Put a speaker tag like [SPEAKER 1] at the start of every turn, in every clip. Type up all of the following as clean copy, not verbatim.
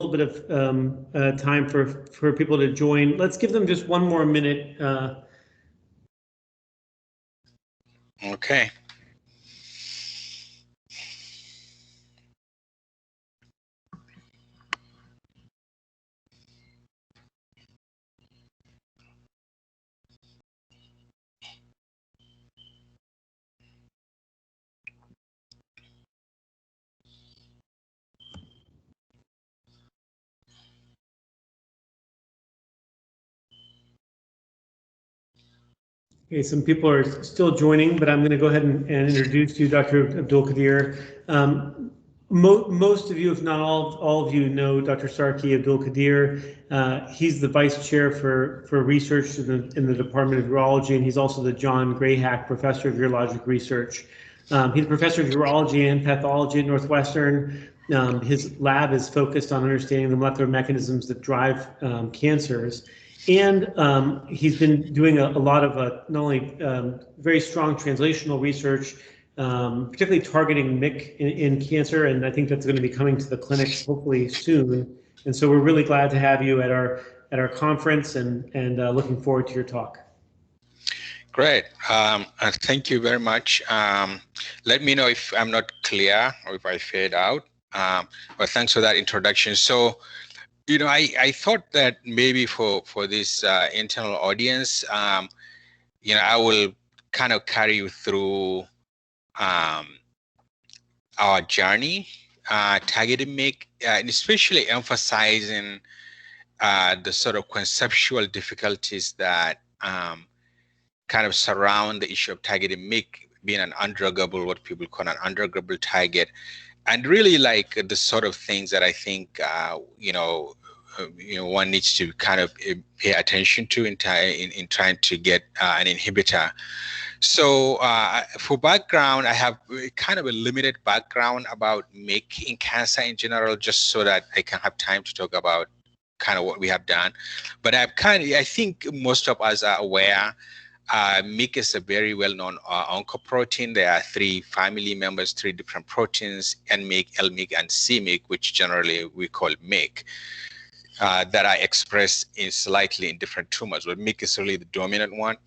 [SPEAKER 1] little bit of time for people to join. Let's give them just one more minute.
[SPEAKER 2] Okay.
[SPEAKER 1] Okay, some people are still joining, but I'm going to go ahead and introduce you, Dr. Abdulkadir. Most of you, if not all of you, know Dr. Sarki Abdulkadir. He's the vice chair for research in the Department of Urology, and he's also the John Grayhack Professor of Urologic Research. He's a professor of urology and pathology at Northwestern. His lab is focused on understanding the molecular mechanisms that drive cancers. And he's been doing a lot of not only very strong translational research, particularly targeting MYC in cancer, and I think that's going to be coming to the clinic hopefully soon. And so we're really glad to have you at our conference, and looking forward to your talk.
[SPEAKER 2] Great. Thank you very much. Let me know if I'm not clear or if I fade out. But thanks for that introduction. So, you know, I thought that maybe for this internal audience, you know, I will kind of carry you through our journey, targeting MYC, and especially emphasizing the sort of conceptual difficulties that kind of surround the issue of targeting MYC being an undruggable, what people call an undruggable target, and really like the sort of things that I think one needs to kind of pay attention to in trying to get an inhibitor. So for background, I have kind of a limited background about MYC in cancer in general, just so that I can have time to talk about kind of what we have done. But I think most of us are aware MYC is a very well-known oncoprotein. There are three family members, three different proteins, N-MYC, L-MYC, and C-MYC, which generally we call MYC, that are expressed in slightly in different tumors, but MYC is really the dominant one.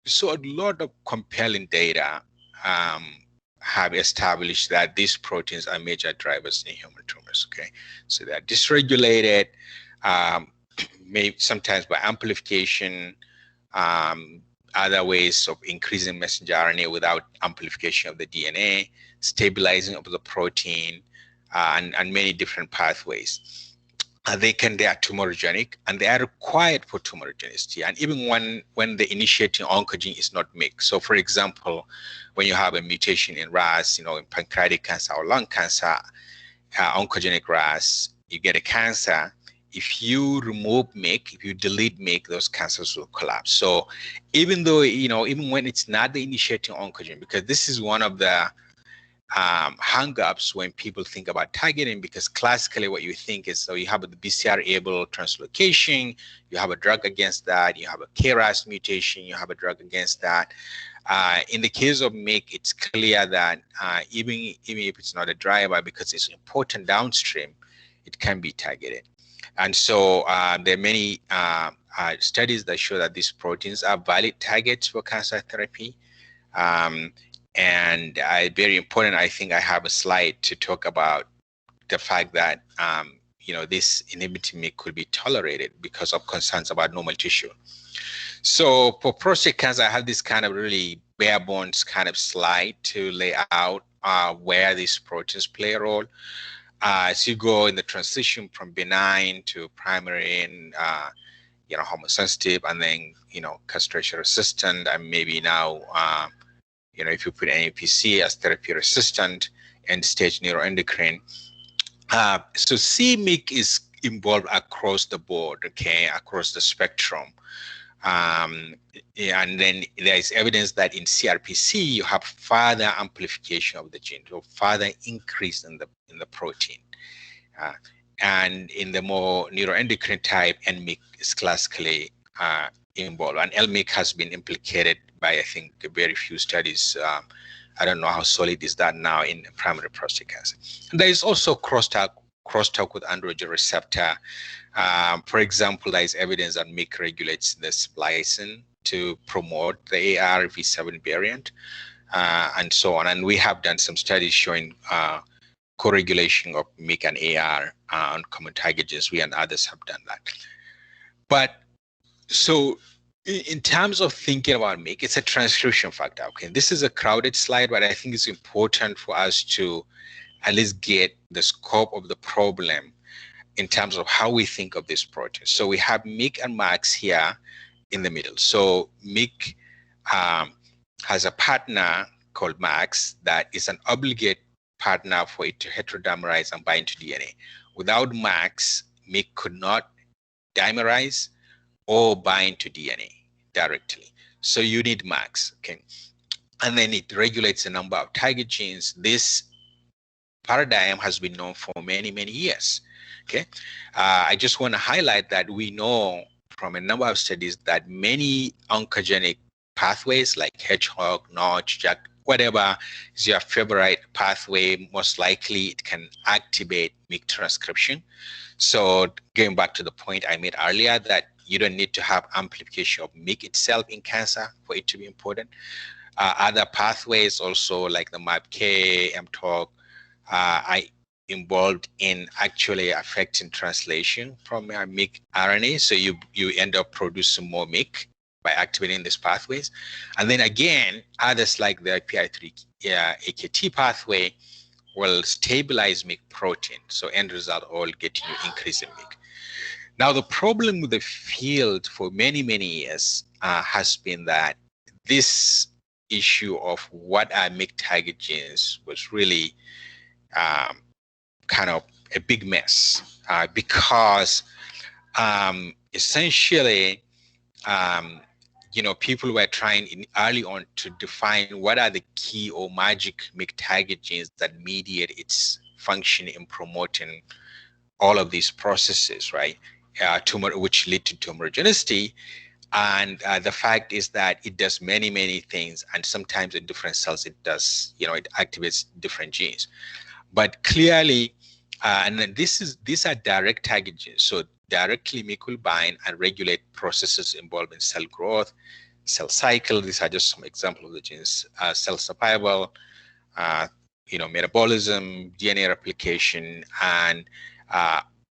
[SPEAKER 2] So a lot of compelling data have established that these proteins are major drivers in human tumors, okay? So they're dysregulated, maybe sometimes by amplification, other ways of increasing messenger RNA without amplification of the DNA, stabilizing of the protein, and many different pathways. They are tumorigenic, and they are required for tumorigenicity, and even when the initiating oncogene is not MYC. So for example, when you have a mutation in RAS, in pancreatic cancer or lung cancer, oncogenic RAS, you get a cancer. If you remove MYC, if you delete MYC, those cancers will collapse. So even though, even when it's not the initiating oncogene, because this is one of the hang-ups when people think about targeting, because classically what you think is, so you have the BCR-able translocation, you have a drug against that, you have a KRAS mutation, you have a drug against that. In the case of MYC, it's clear that even if it's not a driver, because it's important downstream, it can be targeted. And so there are many studies that show that these proteins are valid targets for cancer therapy. And very important, I think I have a slide to talk about the fact that, this inhibiting MYC could be tolerated because of concerns about normal tissue. So for prostate cancer, I have this kind of really bare bones kind of slide to lay out where these proteins play a role. As you go in the transition from benign to primary and, homosensitive, and then, castration resistant, and maybe now, if you put NAPC as therapy resistant and stage neuroendocrine. So C-MYC is involved across the board, okay, across the spectrum. And then there is evidence that in CRPC, you have further amplification of the gene, so further increase in the protein. And in the more neuroendocrine type, N-MYC is classically involved. And L-MYC has been implicated by, I think, very few studies. I don't know how solid is that now in primary prostate cancer. And there is also crosstalk crosstalk with androgen receptor. For example, there is evidence that MYC regulates the splicing to promote the AR-V7 variant, and so on. And we have done some studies showing co-regulation of MYC and AR on common target genes. We and others have done that. But so in terms of thinking about MYC, it's a transcription factor. Okay, this is a crowded slide, but I think it's important for us to at least get the scope of the problem in terms of how we think of this protein. So we have MYC and MAX here in the middle. So MYC has a partner called MAX that is an obligate partner for it to heterodimerize and bind to DNA. Without MAX, MYC could not dimerize or bind to DNA directly. So you need MAX, okay? And then it regulates a number of target genes. This paradigm has been known for many, many years, okay? I just want to highlight that we know from a number of studies that many oncogenic pathways like hedgehog, notch, jack, whatever is your favorite pathway, most likely it can activate MYC transcription. So going back to the point I made earlier that you don't need to have amplification of MYC itself in cancer for it to be important. Other pathways also like the MAPK, mTOR, are involved in actually affecting translation from MYC RNA. So you end up producing more MYC by activating these pathways. And then again, others like the PI3 AKT pathway will stabilize MYC protein. So end result, all getting you increase in MYC. Now, the problem with the field for many, many years has been that this issue of what are MYC target genes was really kind of a big mess because essentially, people were trying early on to define what are the key or magic MYC target genes that mediate its function in promoting all of these processes, right? Tumor, which lead to tumorigenicity. And the fact is that it does many, many things. And sometimes in different cells, it does, it activates different genes. But clearly, and then these are direct target genes. So directly MYC will bind and regulate processes involved in cell growth, cell cycle. These are just some examples of the genes, cell survival, metabolism, DNA replication, and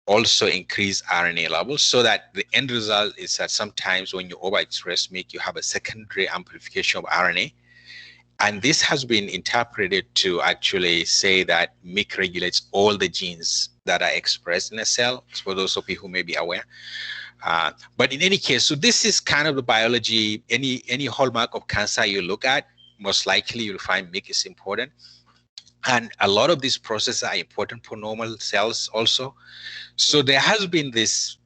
[SPEAKER 2] also increase RNA levels, so that the end result is that sometimes when you overexpress MYC, you have a secondary amplification of RNA. And this has been interpreted to actually say that MYC regulates all the genes that are expressed in a cell, for those of you who may be aware. But in any case, so this is kind of the biology. Any hallmark of cancer you look at, most likely you'll find MYC is important. And a lot of these processes are important for normal cells also. So there has been this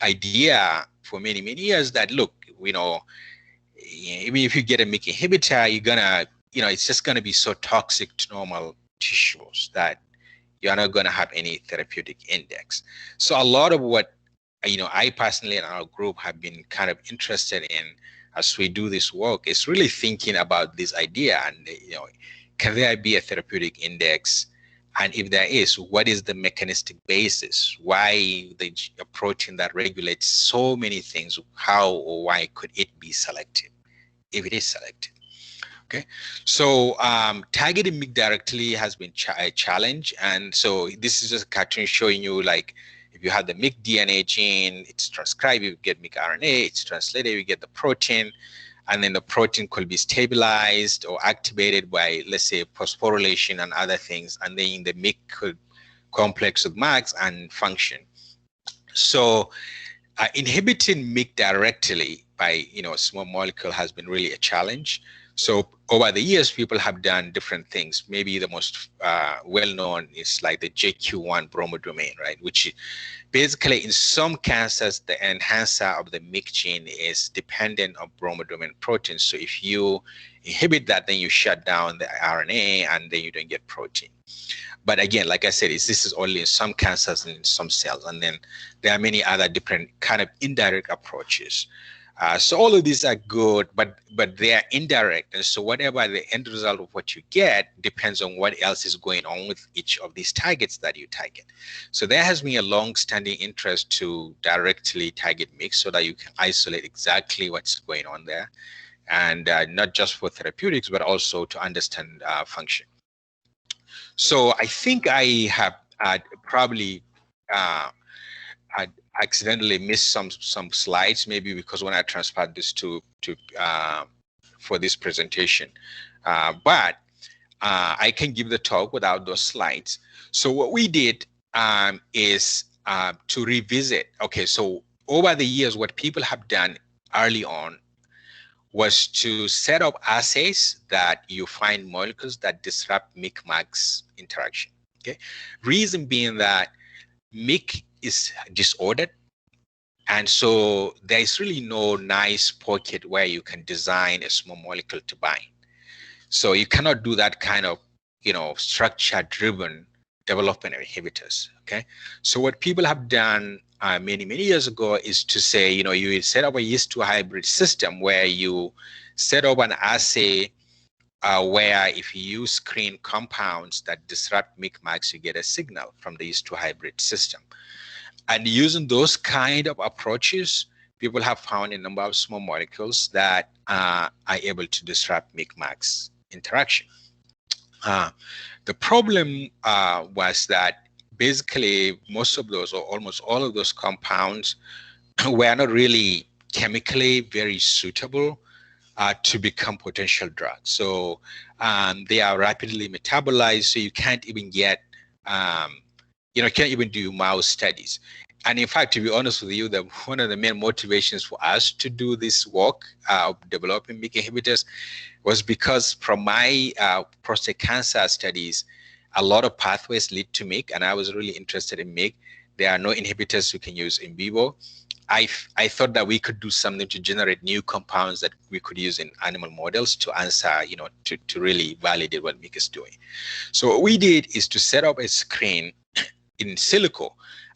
[SPEAKER 2] idea for many, many years that, look, even if you get a MYC inhibitor, you're gonna, it's just gonna be so toxic to normal tissues that you're not gonna have any therapeutic index. So a lot of what, I personally and our group have been kind of interested in as we do this work is really thinking about this idea and, can there be a therapeutic index? And if there is, what is the mechanistic basis? Why a protein that regulates so many things, how or why could it be selected, if it is selected? Okay, so targeting MYC directly has been a challenge. And so this is just a cartoon showing you, like, if you have the MYC DNA gene, it's transcribed, you get MYC RNA, it's translated, you get the protein. And then the protein could be stabilized or activated by, let's say, phosphorylation and other things. And then the MYC could complex with MAX and function. So inhibiting MYC directly by, a small molecule has been really a challenge. So over the years, people have done different things. Maybe the most well-known is like the JQ1 bromodomain, right? Which basically in some cancers, the enhancer of the MYC gene is dependent on bromodomain proteins. So if you inhibit that, then you shut down the RNA and then you don't get protein. But again, like I said, this is only in some cancers and in some cells. And then there are many other different kind of indirect approaches. So all of these are good, but they are indirect. And so whatever the end result of what you get depends on what else is going on with each of these targets that you target. So there has been a long-standing interest to directly target mix so that you can isolate exactly what's going on there, and not just for therapeutics, but also to understand function. So I think I have probably had accidentally missed some slides, maybe because when I transferred this to for this presentation, but I can give the talk without those slides. So what we did is to revisit. Okay, so over the years, what people have done early on was to set up assays that you find molecules that disrupt MYC-MAX interaction. Okay, reason being that MYC is disordered, and so there is really no nice pocket where you can design a small molecule to bind. So you cannot do that kind of, structure-driven development of inhibitors. Okay, so what people have done many years ago is to say, you set up a yeast-2 hybrid system where you set up an assay where if you screen compounds that disrupt MYC-MAX, you get a signal from the yeast-2 hybrid system. And using those kind of approaches, people have found a number of small molecules that are able to disrupt MYC-MAX interaction. The problem was that basically most of those, or almost all of those compounds, were not really chemically very suitable to become potential drugs. So they are rapidly metabolized, so you can't even get, can't even do mouse studies. And in fact, to be honest with you, one of the main motivations for us to do this work of developing MYC inhibitors was because from my prostate cancer studies, a lot of pathways lead to MYC, and I was really interested in MYC. There are no inhibitors we can use in vivo. I thought that we could do something to generate new compounds that we could use in animal models to answer, to really validate what MYC is doing. So what we did is to set up a screen in silico.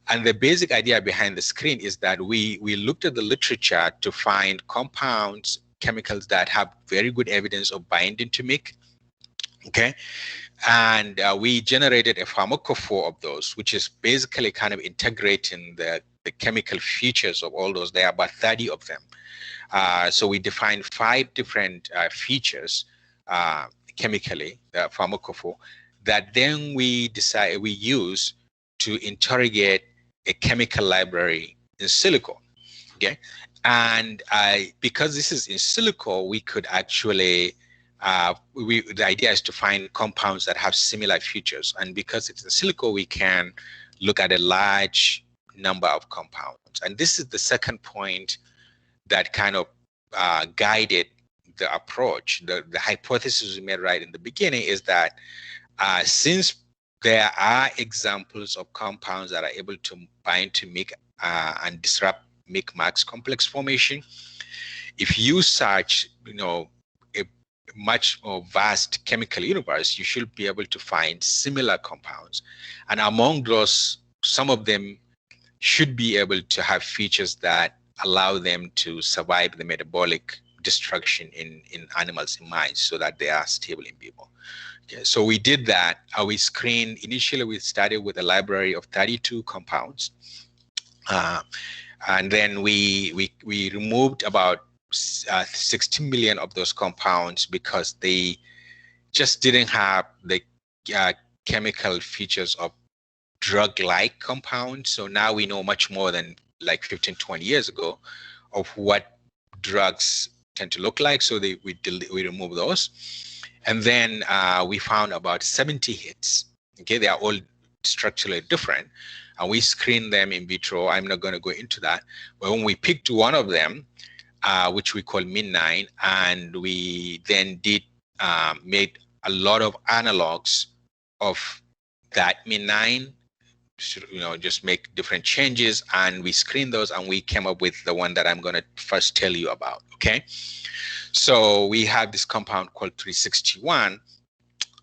[SPEAKER 2] And the basic idea behind the screen is that we looked at the literature to find compounds, chemicals that have very good evidence of binding to MYC. Okay. And we generated a pharmacophore of those, which is basically kind of integrating the chemical features of all those. There are about 30 of them. So we defined 5 different features chemically, the pharmacophore, that then we use to interrogate a chemical library in silico. Okay. And because this is in silico, we could actually the idea is to find compounds that have similar features, and because it's in silico, we can look at a large number of compounds. And this is the second point that kind of guided the approach. The hypothesis we made right in the beginning is that since there are examples of compounds that are able to bind to MYC and disrupt MYC-MAX complex formation, if you search, a much more vast chemical universe, you should be able to find similar compounds. And among those, some of them should be able to have features that allow them to survive the metabolic destruction in animals, in mice, so that they are stable in vivo. Okay, so we did that. We screened, initially we started with a library of 32 compounds. And then we removed about 60 million of those compounds because they just didn't have the chemical features of drug-like compounds. So now we know much more than like 15, 20 years ago of what drugs tend to look like. So we remove those. And then we found about 70 hits. Okay, they are all structurally different. And we screened them in vitro. I'm not going to go into that. But when we picked one of them, which we call Min9, and we then made a lot of analogs of that Min9, just make different changes, and we screened those, and we came up with the one that I'm going to first tell you about. Okay, so we have this compound called 361,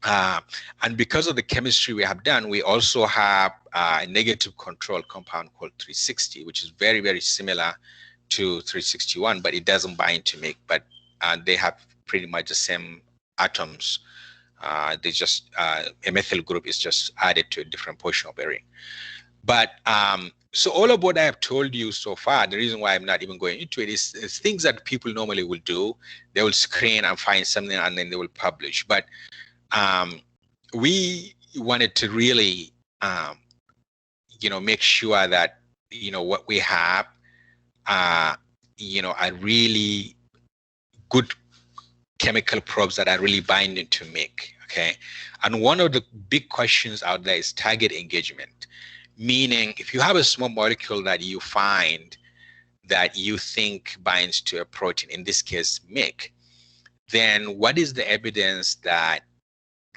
[SPEAKER 2] and because of the chemistry we have done, we also have a negative control compound called 360, which is very, very similar to 361, but it doesn't bind to MYC, but they have pretty much the same atoms. They just a methyl group is just added to a different portion of a ring. But so all of what I have told you so far, the reason why I'm not even going into it is things that people normally will do. They will screen and find something and then they will publish. But we wanted to really, make sure that, what we have, are really good chemical probes that are really binding to MYC, okay? And one of the big questions out there is target engagement, meaning if you have a small molecule that you find that you think binds to a protein, in this case MYC, then what is the evidence that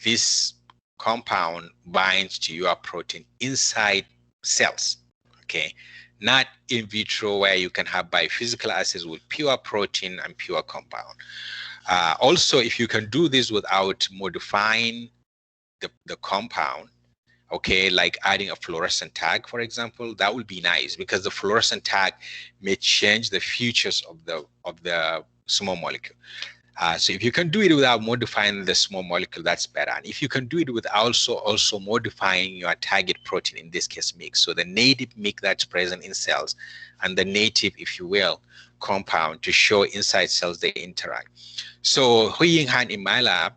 [SPEAKER 2] this compound binds to your protein inside cells, okay? Not in vitro where you can have biophysical assays with pure protein and pure compound. Also, if you can do this without modifying the compound, okay, like adding a fluorescent tag, for example, that would be nice because the fluorescent tag may change the features of the small molecule. So if you can do it without modifying the small molecule, that's better. And if you can do it with also modifying your target protein, in this case MYC, so the native MYC that's present in cells and the native, if you will, compound to show inside cells they interact. So Hui-Ying Han in my lab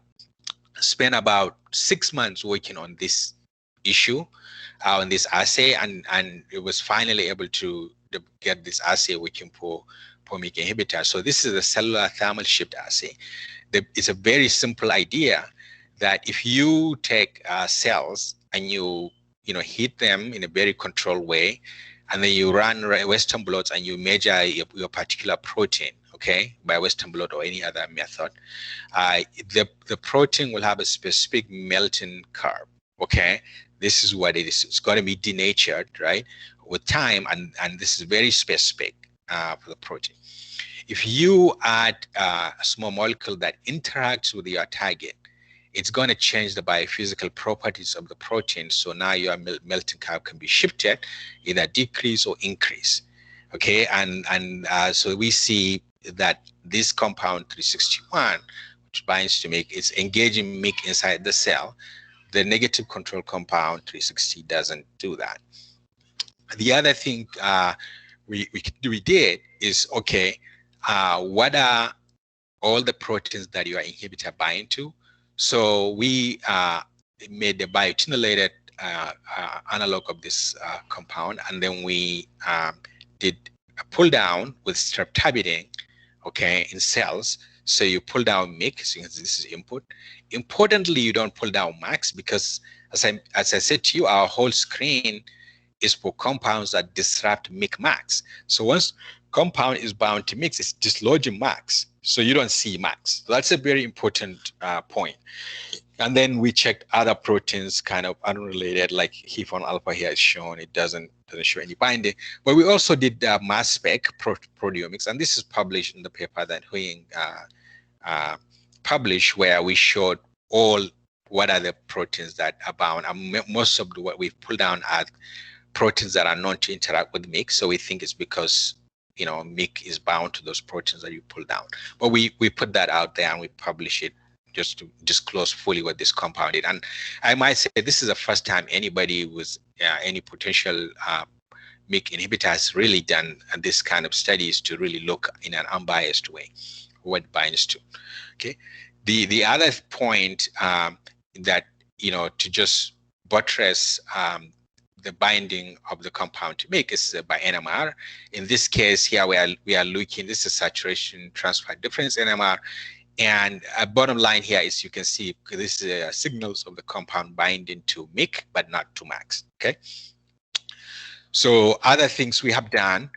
[SPEAKER 2] spent about 6 months working on this issue, on this assay, and it was finally able to get this assay working for MYC inhibitor. So this is a cellular thermal shift assay. It's a very simple idea that if you take cells and you heat them in a very controlled way, and then you run Western blots and you measure your particular protein, okay, by Western blot or any other method, the protein will have a specific melting curve, okay? This is what it is. It's going to be denatured, right, with time, and this is very specific for the protein. If you add a small molecule that interacts with your target, it's going to change the biophysical properties of the protein. So now your melting curve can be shifted, either decrease or increase. Okay, and so we see that this compound 361, which binds to MYC, is engaging MYC inside the cell. The negative control compound 360 doesn't do that. The other thing we did is, okay, what are all the proteins that your inhibitor bind to? So we made the biotinylated analog of this compound, and then we did a pull down with streptavidin, okay, in cells. So you pull down MYC, so this is input. Importantly, you don't pull down MAX because, as I said to you, our whole screen is for compounds that disrupt MYC max. So once compound is bound to MYC, it's dislodging MAX. So you don't see MAX. So that's a very important point. And then we checked other proteins kind of unrelated, like HIF1 alpha here is shown. It doesn't show any binding. But we also did mass spec proteomics, and this is published in the paper that Hui-Ying published, where we showed what are the proteins that are bound. And most of what we've pulled down are proteins that are known to interact with MYC. So we think it's because MYC is bound to those proteins that you pull down. But we put that out there and we publish it just to disclose fully what this compound is. And I might say this is the first time anybody with any potential MYC inhibitor has really done this kind of studies to really look in an unbiased way what it binds to. Okay. The other point that to just buttress the binding of the compound to MYC is by NMR. In this case here we are looking, this is saturation transfer difference NMR, and bottom line here is you can see this is signals of the compound binding to MYC but not to MAX. Okay. So other things we have done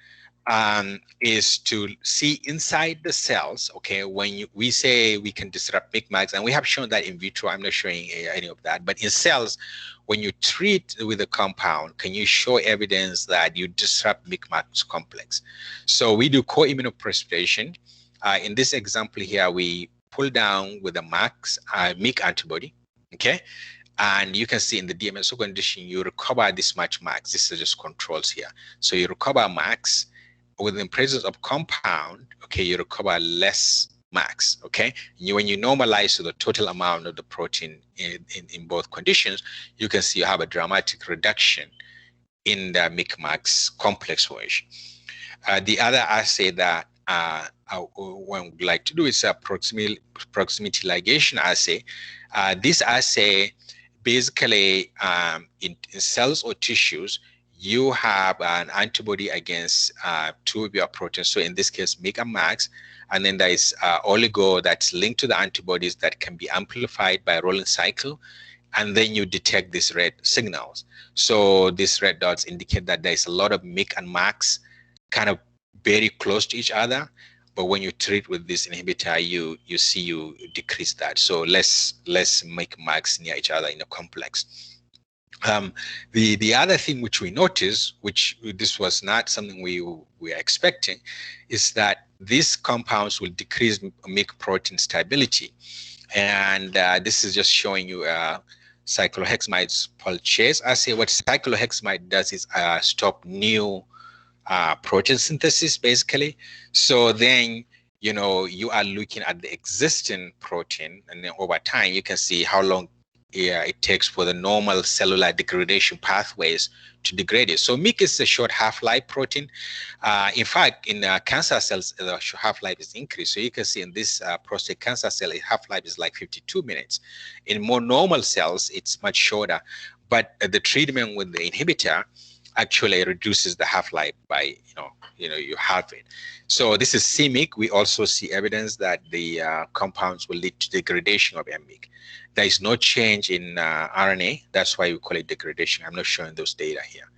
[SPEAKER 2] is to see inside the cells, okay, when we say we can disrupt MYC max, and we have shown that in vitro. I'm not showing any of that, but in cells, when you treat with a compound, can you show evidence that you disrupt MYC max complex? So we do co-immunoprecipitation. In this example here, we pull down with a MYC antibody, okay? And you can see in the DMSO condition, you recover this much MAX. This is just controls here. So you recover MAX within presence of compound, okay, you recover less max, okay? When you normalize to the total amount of the protein in both conditions, you can see you have a dramatic reduction in the micmax complex formation. The other assay that one would like to do is a proximity ligation assay. This assay basically in cells or tissues, you have an antibody against two of your proteins. So in this case, MYC and MAX, and then there is oligo that's linked to the antibodies that can be amplified by a rolling cycle, and then you detect these red signals. So these red dots indicate that there is a lot of MYC and MAX kind of very close to each other, but when you treat with this inhibitor, you see you decrease that. So less MYC MAX near each other in a complex. The other thing which we noticed, which this was not something we were expecting, is that these compounds will decrease MYC protein stability. And this is just showing you cyclohexamide's pulchase assay. What cyclohexamide does is stop new protein synthesis, basically. So then, you know, you are looking at the existing protein, and then over time, you can see how long it takes for the normal cellular degradation pathways to degrade it. So MYC is a short half-life protein. In fact, in cancer cells, the half-life is increased. So you can see in this prostate cancer cell, half-life is like 52 minutes. In more normal cells, it's much shorter. But the treatment with the inhibitor actually reduces the half-life by, you halve it. So this is c-MYC. We also see evidence that the compounds will lead to degradation of MYC. There is no change in RNA. That's why we call it degradation. I'm not showing those data here.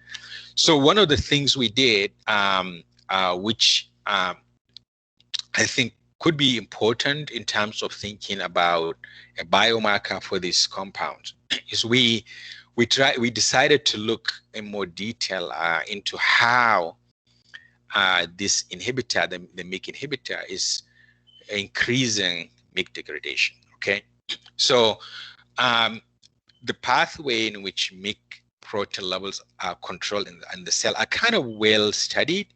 [SPEAKER 2] So one of the things we did, which I think could be important in terms of thinking about a biomarker for these compounds, is we decided to look in more detail into how this inhibitor, the MYC inhibitor, is increasing MYC degradation. Okay, so the pathway in which MYC protein levels are controlled in the cell are kind of well studied.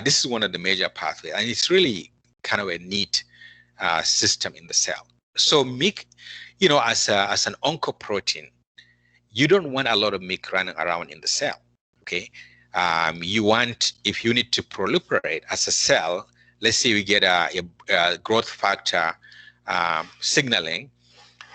[SPEAKER 2] This is one of the major pathways, and it's really kind of a neat system in the cell. So MYC, as an oncoprotein, you don't want a lot of MYC running around in the cell. Okay, you want, if you need to proliferate as a cell, let's say we get a growth factor signaling,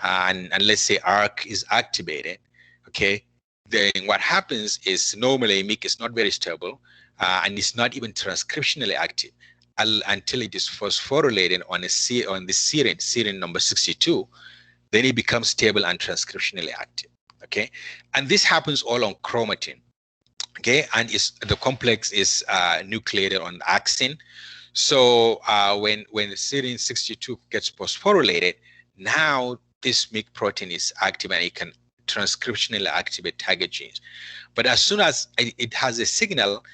[SPEAKER 2] and let's say ARC is activated, okay, then what happens is normally MYC is not very stable, and it's not even transcriptionally active until it is phosphorylated on the serine number 62, then it becomes stable and transcriptionally active, okay? And this happens all on chromatin, okay? And the complex is nucleated on the axin. So when serine 62 gets phosphorylated, now this MYC protein is active and it can transcriptionally activate target genes. But as soon as it has a signal,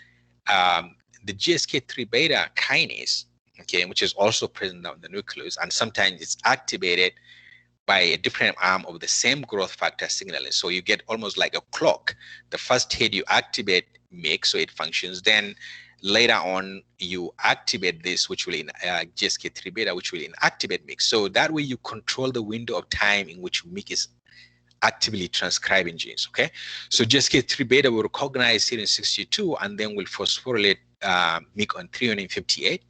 [SPEAKER 2] the GSK3 beta kinase, okay, which is also present on the nucleus, and sometimes it's activated by a different arm of the same growth factor signaling. So you get almost like a clock. The first hit you activate MYC, so it functions. Then later on you activate this, which will GSK3 beta, which will inactivate MYC. So that way you control the window of time in which MYC is actively transcribing genes. Okay, so GSK3 beta will recognize serine 62 and then will phosphorylate MYC on threonine 58.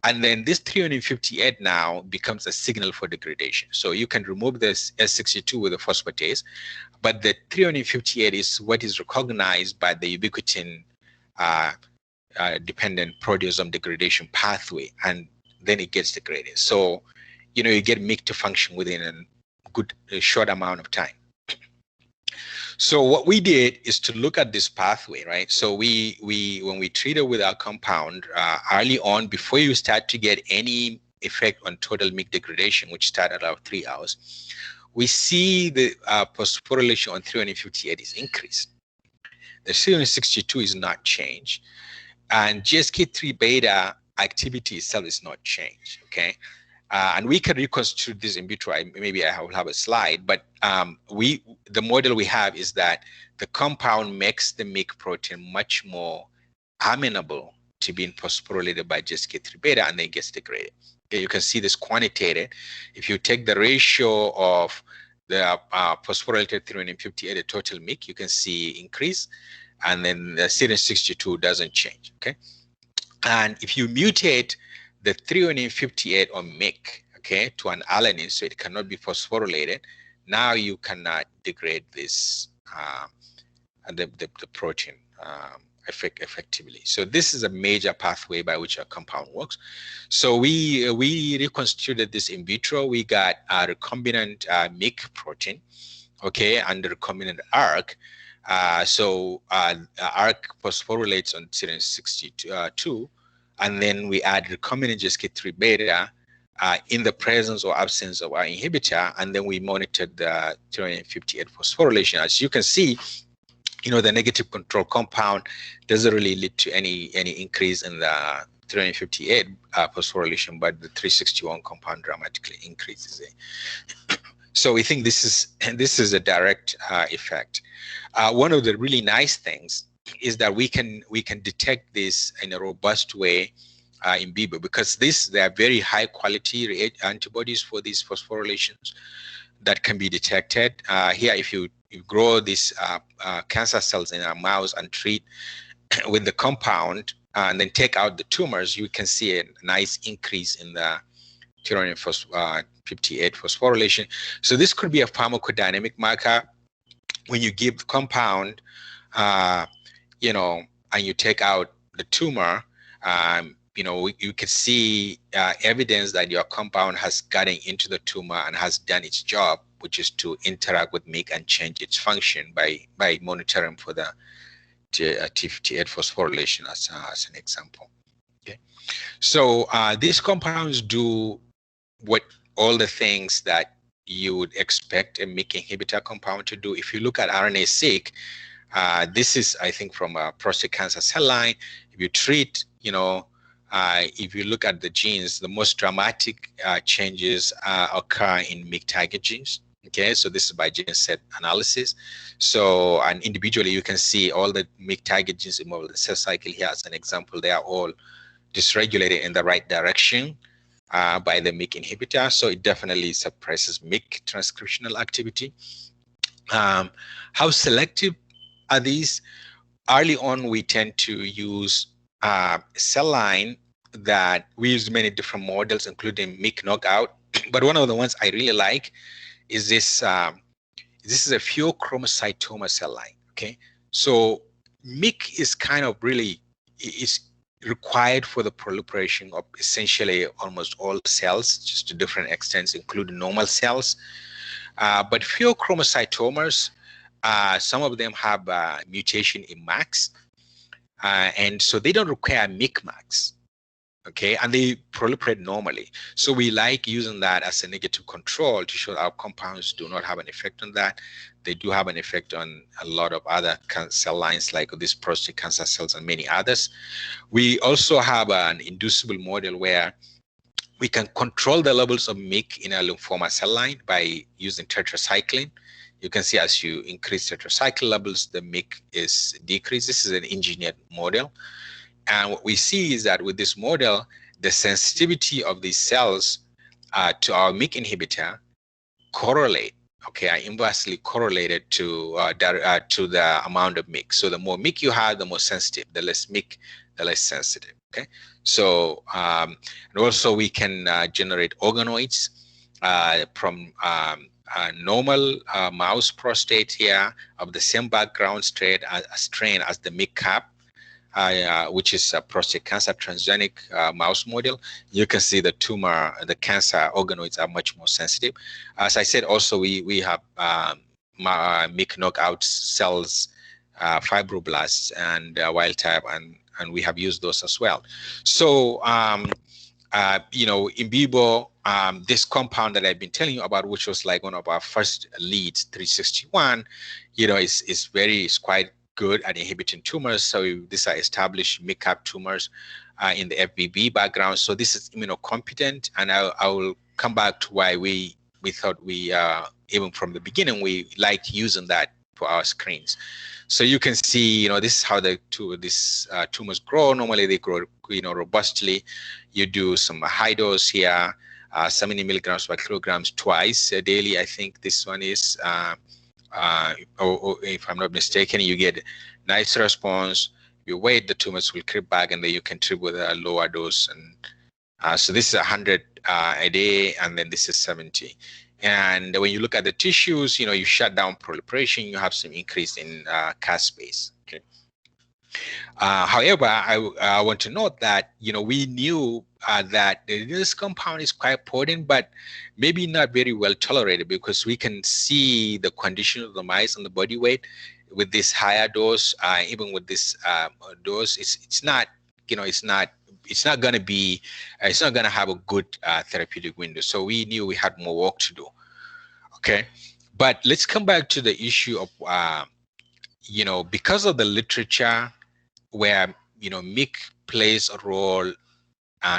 [SPEAKER 2] And then this threonine 58 now becomes a signal for degradation. So you can remove this S62 with a phosphatase, but the threonine 58 is what is recognized by the ubiquitin dependent proteasome degradation pathway, and then it gets degraded. So, you get MYC to function within a short amount of time. So what we did is to look at this pathway, right? So when we treated with our compound early on, before you start to get any effect on total MYC degradation, which started at 3 hours, we see the phosphorylation on threonine 58 is increased. The serine 62 is not changed, and GSK3 beta activity itself is not changed. Okay. And we can reconstruct this in vitro. Maybe I will have a slide, but the model we have is that the compound makes the MYC protein much more amenable to being phosphorylated by GSK3 beta, and then it gets degraded. Okay, you can see this quantitated. If you take the ratio of the phosphorylated threonine 58, the total MYC, you can see increase, and then the serine 62 doesn't change. Okay, and if you mutate the threonine 58 or MYC, okay, to an alanine, so it cannot be phosphorylated, now you cannot degrade this the protein effectively. So this is a major pathway by which a compound works. So we reconstituted this in vitro. We got a recombinant MYC protein, okay, and the recombinant ARC. So ARC phosphorylates on serine 62, and then we add recombinant GSK3 beta in the presence or absence of our inhibitor, and then we monitored the threonine 58 phosphorylation. As you can see, the negative control compound doesn't really lead to any increase in the threonine 58 phosphorylation, but the 361 compound dramatically increases it. So we think this is a direct effect. One of the really nice things is that we can detect this in a robust way in vivo, because they are very high quality antibodies for these phosphorylations that can be detected. Here, if you grow these cancer cells in a mouse and treat with the compound and then take out the tumors, you can see a nice increase in the threonine 58 phosphorylation. So this could be a pharmacodynamic marker. When you give the compound, and you take out the tumor, you can see evidence that your compound has gotten into the tumor and has done its job, which is to interact with MYC and change its function by monitoring for the T58 phosphorylation as an example. Okay, so these compounds do all the things that you would expect a MYC inhibitor compound to do. If you look at RNA-seq, this is, I think, from a prostate cancer cell line. If you treat, if you look at the genes, the most dramatic changes occur in MYC target genes. Okay, so this is by gene set analysis. So, and individually, you can see all the MYC target genes involved in the cell cycle here as an example. They are all dysregulated in the right direction by the MYC inhibitor. So it definitely suppresses MYC transcriptional activity. How selective are these? Early on, we tend to use cell line that we use many different models, including MYC knockout. But one of the ones I really like is this. This is a pheochromocytoma cell line. Okay, so MYC is kind of really is required for the proliferation of essentially almost all cells, just to different extents, including normal cells. But pheochromocytomas, some of them have mutation in MAX, and so they don't require MYC MAX. Okay, and they proliferate normally. So we like using that as a negative control to show our compounds do not have an effect on that. They do have an effect on a lot of other cell lines like these prostate cancer cells and many others. We also have an inducible model where we can control the levels of MYC in a lymphoma cell line by using tetracycline. You can see as you increase tetracycline levels, the MYC is decreased. This is an engineered model. And what we see is that with this model, the sensitivity of these cells to our MYC inhibitor correlate, okay, are inversely correlated to the amount of MYC. So the more MYC you have, the more sensitive. The less MYC, the less sensitive. Okay. So and also we can generate organoids from normal mouse prostate here of the same background strain as the MYC cap. Which is a prostate cancer transgenic mouse model. You can see the tumor, the cancer organoids are much more sensitive. As I said, also we have MYC knockout cells, fibroblasts, and wild type, and we have used those as well. So in vivo, this compound that I've been telling you about, which was like one of our first leads, 361, is quite good at inhibiting tumors. So these are established MYC tumors in the FBB background. So this is immunocompetent, and I will come back to why we thought even from the beginning we liked using that 24-hour screens. So you can see, this is how these tumors grow. Normally they grow, robustly. You do some high dose here, 70 milligrams per kilograms twice daily. I think this one is, or if I'm not mistaken, you get nice response. You wait, the tumors will creep back, and then you can treat with a lower dose. And so this is 100 a day, and then this is 70. And when you look at the tissues, you shut down proliferation, you have some increase in cast space. Okay. However, I want to note that, we knew that this compound is quite potent, but maybe not very well tolerated, because we can see the condition of the mice and the body weight with this higher dose. Even with this dose, it's not going to have a good therapeutic window. So we knew we had more work to do. Okay, but let's come back to the issue of because of the literature where MYC plays a role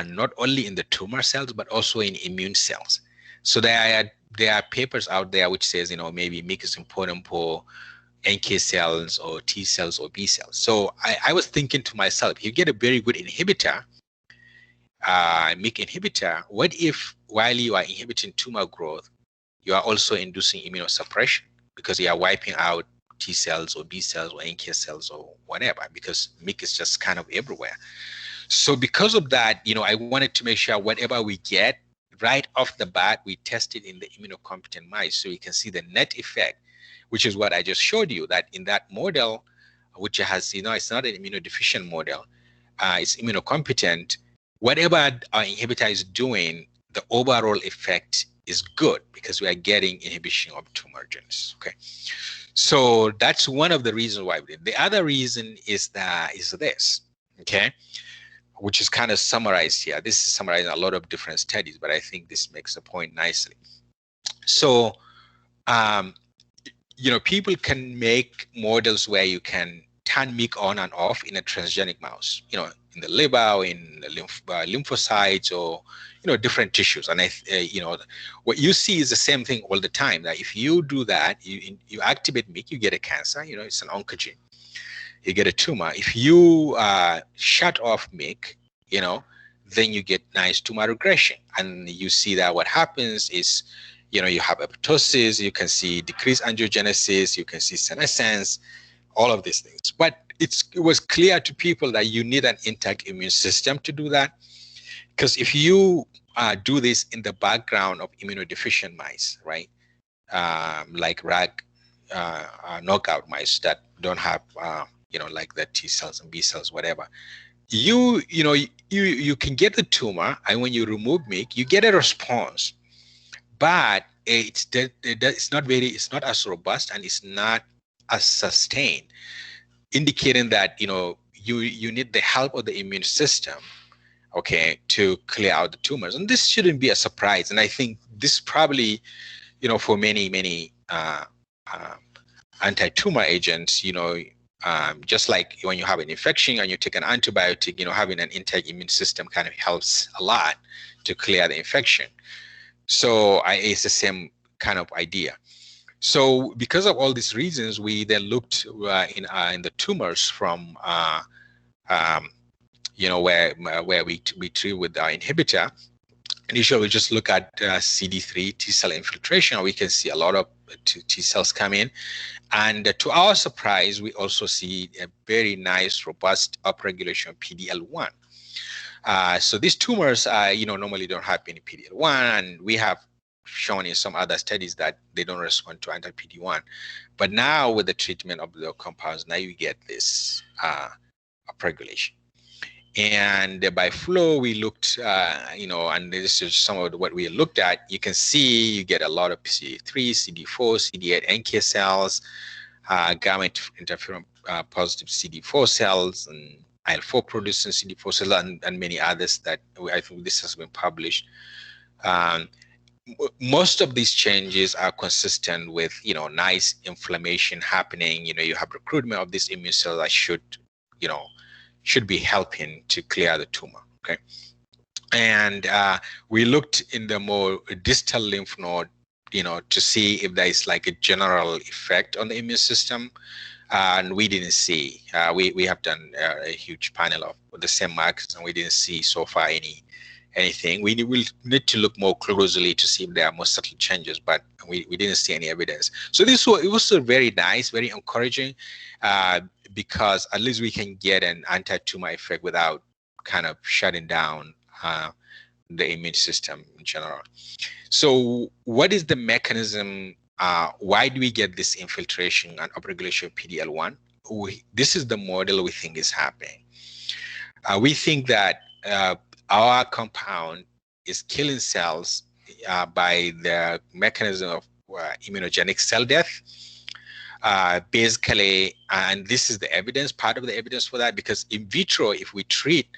[SPEAKER 2] not only in the tumor cells but also in immune cells. So there are papers out there which says maybe MYC is important for NK cells or T cells or B cells. So I was thinking to myself, if you get a very good inhibitor, MYC inhibitor, what if while you are inhibiting tumor growth, you are also inducing immunosuppression, because you are wiping out T cells or B cells or NK cells or whatever, because MYC is just kind of everywhere. So because of that, I wanted to make sure whatever we get right off the bat, we test it in the immunocompetent mice, so we can see the net effect, which is what I just showed you, that in that model, which has, it's not an immunodeficient model, it's immunocompetent. Whatever our inhibitor is doing, the overall effect is good, because we are getting inhibition of tumor genesis. Okay, so that's one of the reasons why we did. The other reason is this, okay, which is kind of summarized here. This is summarizing a lot of different studies, but I think this makes the point nicely. So, people can make models where you can turn MYC on and off in a transgenic mouse, in the liver or in the lymphocytes or, different tissues. And what you see is the same thing all the time, that if you do that, you activate MYC, you get a cancer, it's an oncogene. You get a tumor. If you shut off MYC, then you get nice tumor regression. And you see that what happens is, you have apoptosis, you can see decreased angiogenesis, you can see senescence, all of these things. But it was clear to people that you need an intact immune system to do that. Because if you do this in the background of immunodeficient mice, right, like rag knockout mice that don't have, like the T cells and B cells, whatever, you can get the tumor, and when you remove MYC, you get a response, but it's not as robust and it's not as sustained, indicating that you need the help of the immune system, okay, to clear out the tumors. And this shouldn't be a surprise. And I think this probably, for many anti-tumor agents, just like when you have an infection and you take an antibiotic, having an intact immune system kind of helps a lot to clear the infection. So it's the same kind of idea. So because of all these reasons, we then looked in the tumors from where we treat with our inhibitor. Initially, we just look at CD3 T cell infiltration. We can see a lot of T cells come in, and to our surprise, we also see a very nice, robust upregulation of PD-L1. So these tumors, normally don't have any PD-L1, and we have shown in some other studies that they don't respond to anti-PD-1. But now with the treatment of the compounds, now you get this upregulation. And by flow, we looked, and this is some of what we looked at. You can see you get a lot of CD3, CD4, CD8 NK cells, gamma interferon positive CD4 cells, and IL-4 producing CD4 cells, and many others that I think this has been published. Most of these changes are consistent with, nice inflammation happening. You have recruitment of these immune cells that should be helping to clear the tumor, okay? And we looked in the more distal lymph node to see if there is like a general effect on the immune system. And we didn't see. We have done a huge panel of the same markers, and we didn't see so far anything. We will need to look more closely to see if there are more subtle changes, but we didn't see any evidence. So it was very nice, very encouraging, because at least we can get an anti-tumor effect without kind of shutting down the immune system in general. So what is the mechanism? Why do we get this infiltration and upregulation of PD-L1? This is the model we think is happening. We think that our compound is killing cells by the mechanism of immunogenic cell death. Basically, and this is the evidence, part of the evidence for that, because in vitro, if we treat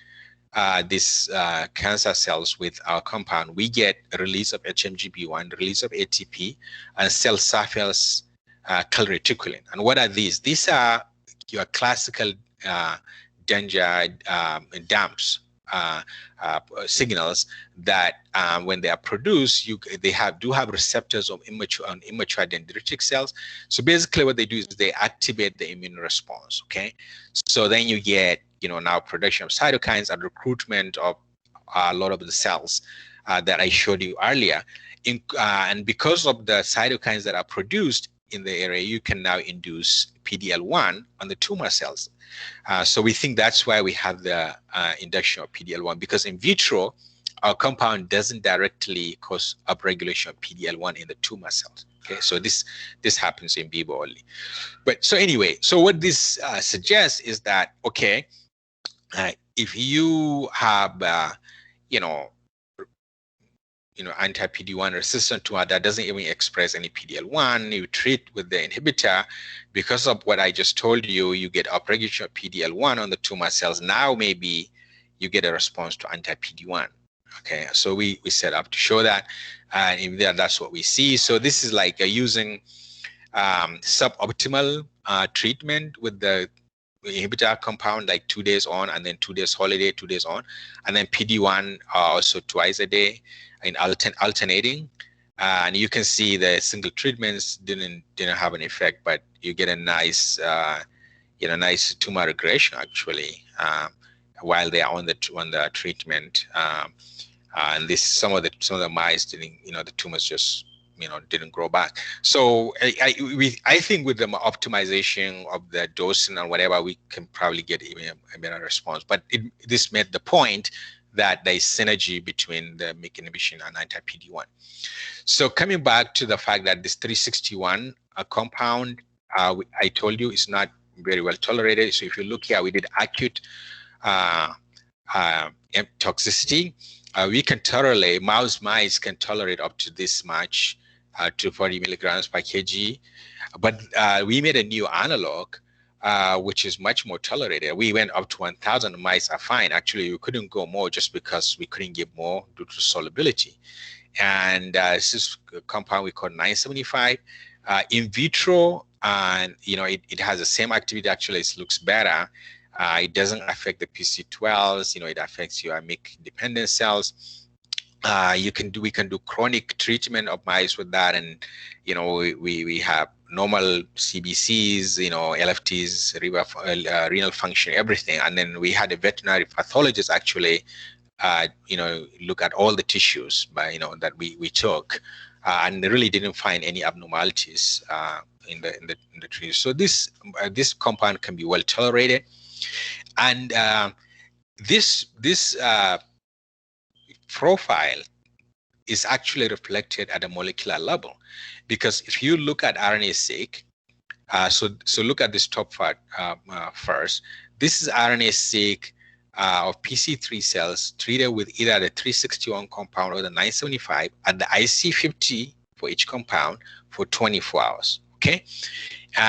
[SPEAKER 2] these cancer cells with our compound, we get a release of HMGB1, release of ATP, and cell surface calreticulin. And what are these? These are your classical danger dumps signals that when they are produced, they do have receptors on immature dendritic cells. So basically what they do is they activate the immune response, okay? So then you get, now production of cytokines and recruitment of a lot of the cells that I showed you earlier. And because of the cytokines that are produced in the area, you can now induce PD-L1 on the tumor cells. So we think that's why we have the induction of PD-L1, because in vitro, our compound doesn't directly cause upregulation of PD-L1 in the tumor cells. Okay, so this happens in vivo only. But so anyway, so what this suggests is that, okay, if you have anti-PD-1 resistant tumor that doesn't even express any PD-L1, you treat with the inhibitor, because of what I just told you, you get upregulation of PD-L1 on the tumor cells. Now maybe you get a response to anti-PD-1. Okay, so we set up to show that, and that's what we see. So this is like using suboptimal treatment with the inhibitor compound, like 2 days on and then 2 days holiday, 2 days on, and then PD-1 also twice a day in alternating. And you can see the single treatments didn't have an effect, but you get a nice nice tumor regression actually while they are on the treatment. And this some of the mice didn't, the tumors just didn't grow back. So I think with the optimization of the dosing and whatever, we can probably get even a better response. But this made the point that there is synergy between the MYC inhibition and anti-PD-1. So coming back to the fact that this 361 compound, I told you, is not very well tolerated. So if you look here, we did acute toxicity. We can tolerate, mice can tolerate up to this much, to 40 milligrams per kg. But we made a new analog, which is much more tolerated. We went up to 1,000. Mice are fine. Actually, we couldn't go more just because we couldn't give more due to solubility. And this is a compound we call 975. In vitro, and it has the same activity. Actually, it looks better. It doesn't affect the PC12s. It affects your MYC-dependent cells. We can do chronic treatment of mice with that, and we have normal CBCs, LFTs, renal function, everything. And then we had a veterinary pathologist actually, look at all the tissues that we took, and they really didn't find any abnormalities in the trees. So this compound can be well tolerated, and this profile is actually reflected at a molecular level, because if you look at RNA-seq, so look at this top part first. This is RNA-seq of PC3 cells treated with either the 361 compound or the 975 at the IC50 for each compound for 24 hours. Okay,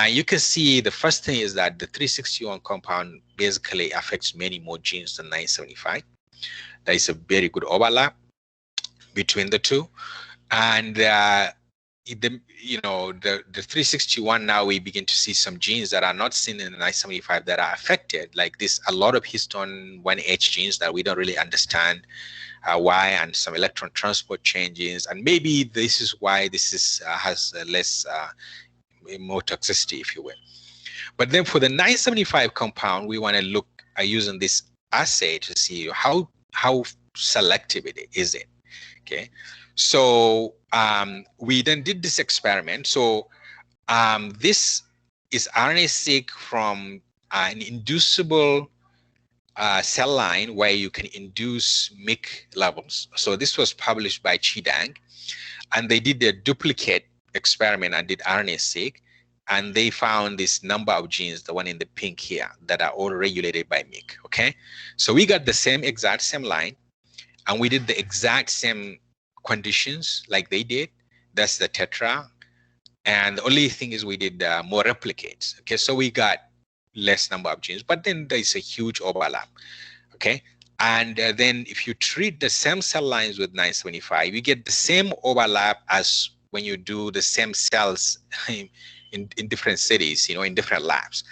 [SPEAKER 2] you can see the first thing is that the 361 compound basically affects many more genes than 975. There is a very good overlap between the two, and the 361, now we begin to see some genes that are not seen in the 975 that are affected, like this, a lot of histone 1H genes that we don't really understand why, and some electron transport changes, and maybe this is why this is has less more toxicity, if you will. But then for the 975 compound, we want to look using this assay to see how selective it is. Okay, so we then did this experiment. So this is RNA-seq from an inducible cell line where you can induce MYC levels. So this was published by Chidang, and they did a duplicate experiment and did RNA-seq, and they found this number of genes, the one in the pink here, that are all regulated by MYC. Okay, so we got the exact same line, and we did the exact same conditions like they did. That's the tetra, and the only thing is we did more replicates. Okay, so we got less number of genes, but then there's a huge overlap. Okay, and then if you treat the same cell lines with 975, you get the same overlap as when you do the same cells in different cities, in different labs.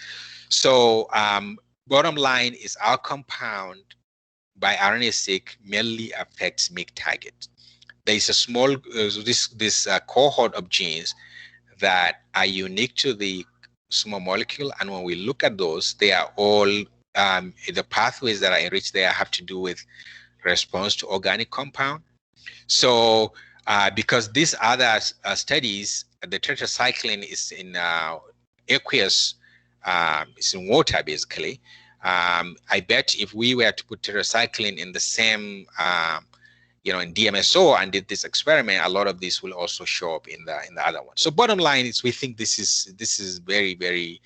[SPEAKER 2] So bottom line is our compound by RNA-seq mainly affects MYC target. There is a small this cohort of genes that are unique to the small molecule, and when we look at those, they are all the pathways that are enriched there have to do with response to organic compound. So because these other studies, the tetracycline is in aqueous, it's in water basically. I bet if we were to put tetracycline in the same in DMSO and did this experiment, a lot of this will also show up in the other one. So bottom line is we think this is very, very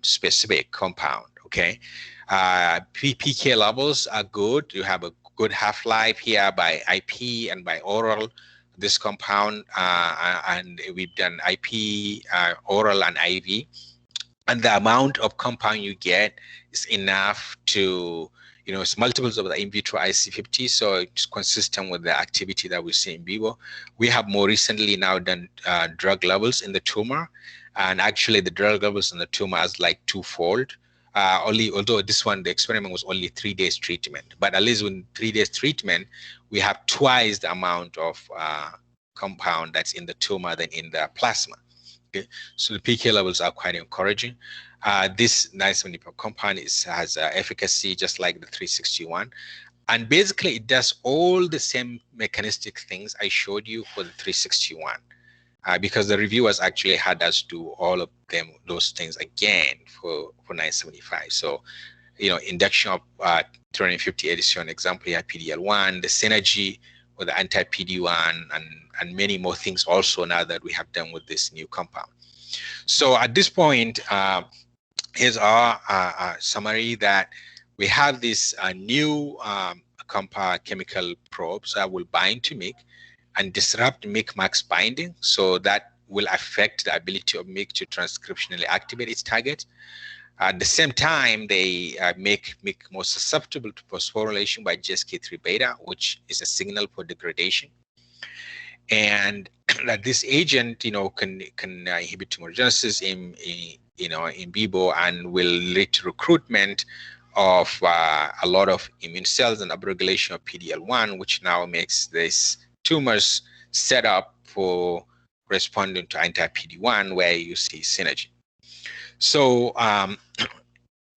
[SPEAKER 2] specific compound. Okay, PK levels are good. You have a good half-life here by IP and by oral. This compound and we've done IP, oral, and IV, and the amount of compound you get is enough to it's multiples of the in vitro IC50, so it's consistent with the activity that we see in vivo. We have more recently now done drug levels in the tumor, and actually the drug levels in the tumor is like twofold. Although this one, the experiment was only 3 days treatment, but at least in 3 days treatment, we have twice the amount of compound that's in the tumor than in the plasma. Okay, so the PK levels are quite encouraging. This 975 compound has efficacy just like the 361, and basically it does all the same mechanistic things I showed you for the 361, because the reviewers actually had us do all of those things again for 975. So induction of 250 addition, example here, PDL1, the synergy with the anti-PD1, and many more things also now that we have done with this new compound. So at this point, here's our summary that we have this new compound chemical probes that will bind to MYC and disrupt MYC-MAX binding. So that will affect the ability of MYC to transcriptionally activate its target. At the same time, they make MYC more susceptible to phosphorylation by GSK3 beta, which is a signal for degradation. And that this agent, can inhibit tumorigenesis in vivo and will lead to recruitment of a lot of immune cells and upregulation of PDL1, which now makes these tumors set up for responding to anti-PD1, where you see synergy. So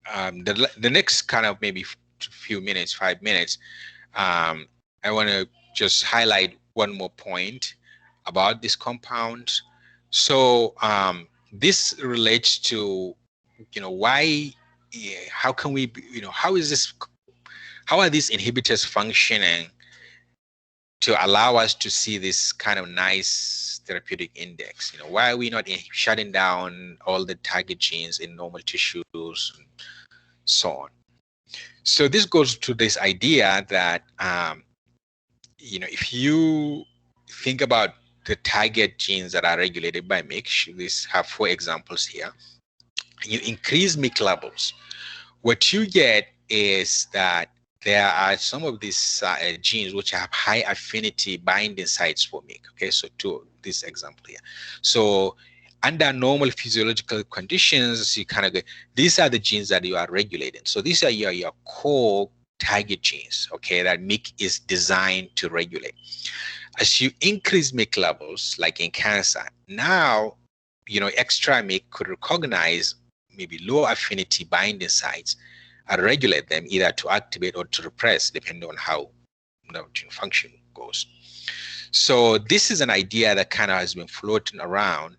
[SPEAKER 2] the next kind of maybe few minutes, 5 minutes, I want to just highlight one more point about this compound. So this relates to why, how can we, how are these inhibitors functioning to allow us to see this kind of nice therapeutic index? Why are we not shutting down all the target genes in normal tissues and so on? So this goes to this idea that if you think about the target genes that are regulated by MYC, we have 4 examples here. You increase MYC levels, what you get is that there are some of these genes which have high affinity binding sites for MYC. Okay, so to this example here. So under normal physiological conditions, you kind of get, these are the genes that you are regulating. So these are your core target genes, okay, that MYC is designed to regulate. As you increase MYC levels, like in cancer, now, extra MYC could recognize maybe low affinity binding sites and regulate them either to activate or to repress, depending on how the gene function goes. So this is an idea that kind of has been floating around,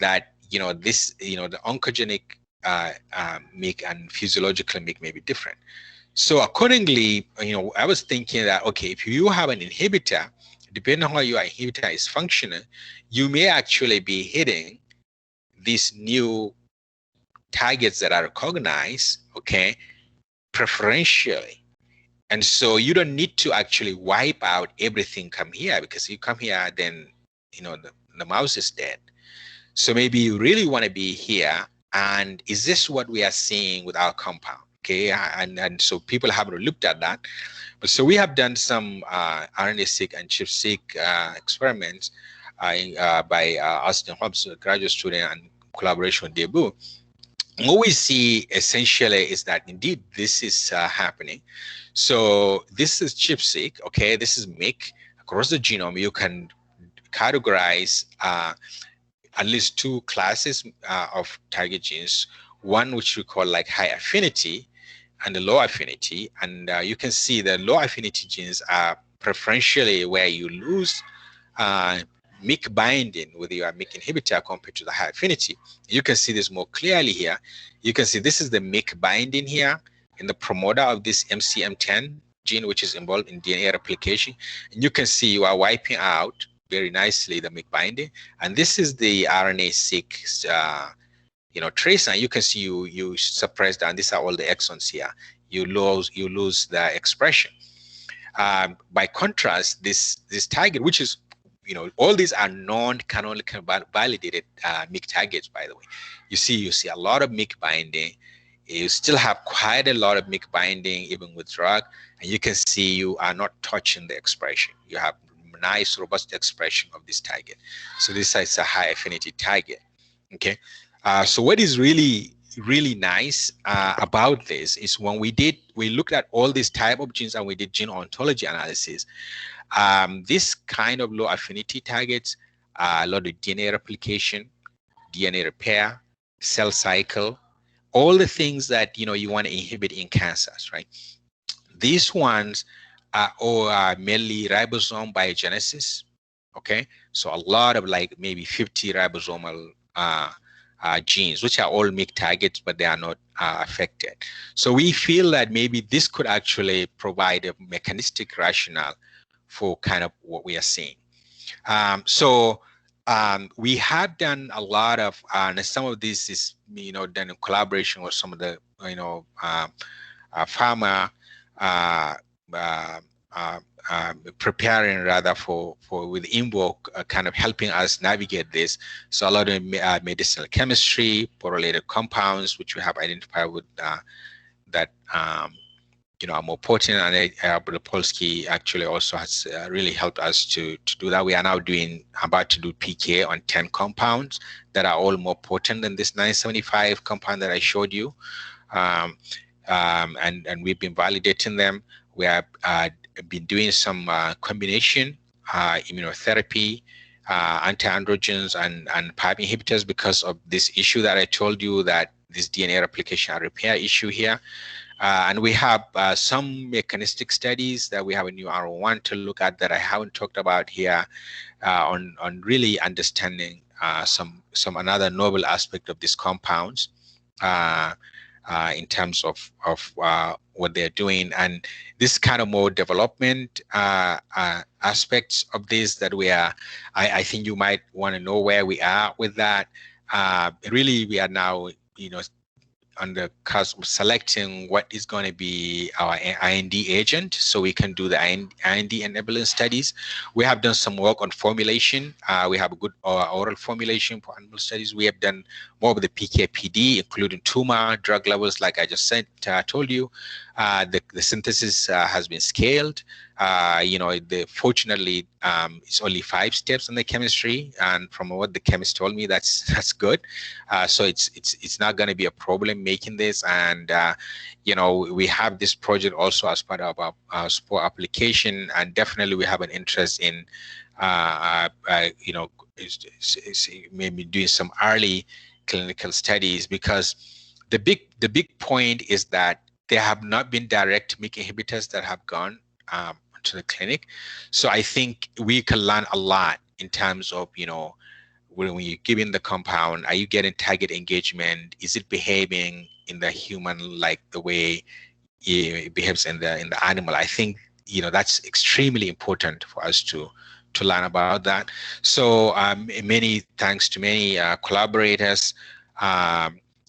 [SPEAKER 2] that the oncogenic MYC and physiological MYC may be different. So accordingly, I was thinking that, okay, if you have an inhibitor, depending on how your inhibitor is functioning, you may actually be hitting these new targets that are recognized, okay, preferentially. And so you don't need to actually wipe out everything come here, because if you come here, then, the mouse is dead. So maybe you really want to be here. And is this what we are seeing with our compound? Okay, and so people haven't looked at that. But so we have done some RNA-seq and ChIP-seq experiments by Austin Hobbs, a graduate student, and collaboration with Debu. What we see essentially is that indeed this is happening. So this is ChIP-seq, okay, this is MYC. Across the genome, you can categorize at least two classes of target genes, one which we call like high affinity and the low affinity. And you can see the low affinity genes are preferentially where you lose MYC binding with your MYC inhibitor compared to the high affinity. You can see this more clearly here. You can see this is the MYC binding here in the promoter of this MCM10 gene, which is involved in DNA replication. And you can see you are wiping out very nicely the MYC binding. And this is the RNA-seq trace. And you can see you suppress that. And these are all the exons here. You lose the expression. By contrast, this target, which is, all these are non-canonical validated MYC targets, by the way. You see a lot of MYC binding. You still have quite a lot of MYC binding, even with drug. And you can see you are not touching the expression. You have nice, robust expression of this target. So this is a high affinity target. Okay. So what is really, really nice about this is when we looked at all these type of genes and we did gene ontology analysis. This kind of low affinity targets, a lot of DNA replication, DNA repair, cell cycle, all the things that you want to inhibit in cancers, right? These ones are mainly ribosome biogenesis. Okay, so a lot of like maybe 50 ribosomal genes, which are all MYC targets, but they are not affected. So we feel that maybe this could actually provide a mechanistic rationale for kind of what we are seeing. We have done a lot of, and some of this is, done in collaboration with some of the, pharma, preparing rather for with Invoke, kind of helping us navigate this. So a lot of medicinal chemistry, phosphorylated compounds, which we have identified with that are more potent, and Polsky actually also has really helped us to do that. We are now about to do PK on 10 compounds that are all more potent than this 975 compound that I showed you, and we've been validating them. We have been doing some combination immunotherapy, anti-androgens, and PARP inhibitors because of this issue that I told you, that this DNA replication and repair issue here. And we have some mechanistic studies that we have a new R1 to look at that I haven't talked about here, on really understanding some another novel aspect of these compounds in terms of what they're doing, and this kind of more development aspects of this that we are. I think you might want to know where we are with that. Really, we are now on the cusp of selecting what is going to be our IND agent, so we can do the IND enabling studies. We have done some work on formulation. We have a good oral formulation for animal studies. We have done more of the PK/PD, including tumor drug levels, like I just said, told you. The synthesis has been scaled. Fortunately, it's only 5 steps in the chemistry, and from what the chemist told me, that's good. So it's not going to be a problem making this, and we have this project also as part of our spore application, and definitely we have an interest in maybe doing some early clinical studies, because the big point is that there have not been direct MYC inhibitors that have gone to the clinic. So I think we can learn a lot in terms of, when you're giving the compound, are you getting target engagement? Is it behaving in the human like the way it behaves in the animal? I think, that's extremely important for us to learn about that. So many thanks to many collaborators.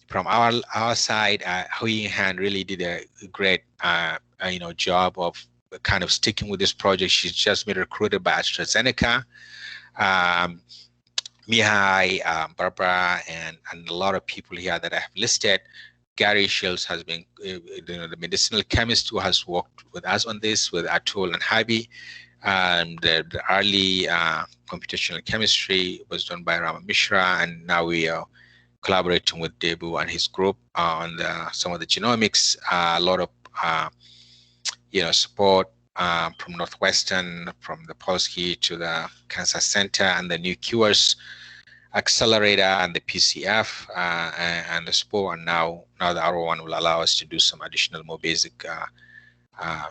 [SPEAKER 2] From our side, Hui Han really did a great job of kind of sticking with this project. She's just been recruited by AstraZeneca. Mihai, Barbara, and a lot of people here that I have listed. Gary Shields has been the medicinal chemist who has worked with us on this, with Atul and Habi. And the early computational chemistry was done by Rama Mishra, and now we are collaborating with Debu and his group on some of the genomics. A lot of support from Northwestern, from the Polsky to the Cancer Center, and the New Cures Accelerator, and the PCF and the SPORE. And now the R1 will allow us to do some additional, more basic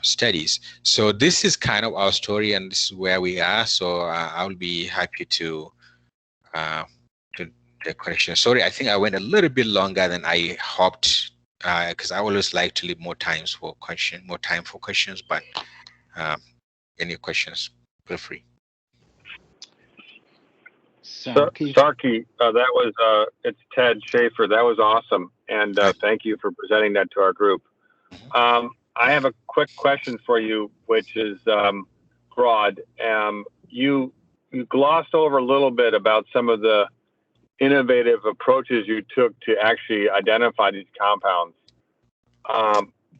[SPEAKER 2] studies. So this is kind of our story, and this is where we are. So I will be happy to the question. Sorry, I think I went a little bit longer than I hoped, because I always like to leave more time for questions. But any questions, feel free.
[SPEAKER 3] Sarki, that was it's Ted Schaefer. That was awesome, and thank you for presenting that to our group. I have a quick question for you, which is broad. You glossed over a little bit about some of the innovative approaches you took to actually identify these compounds.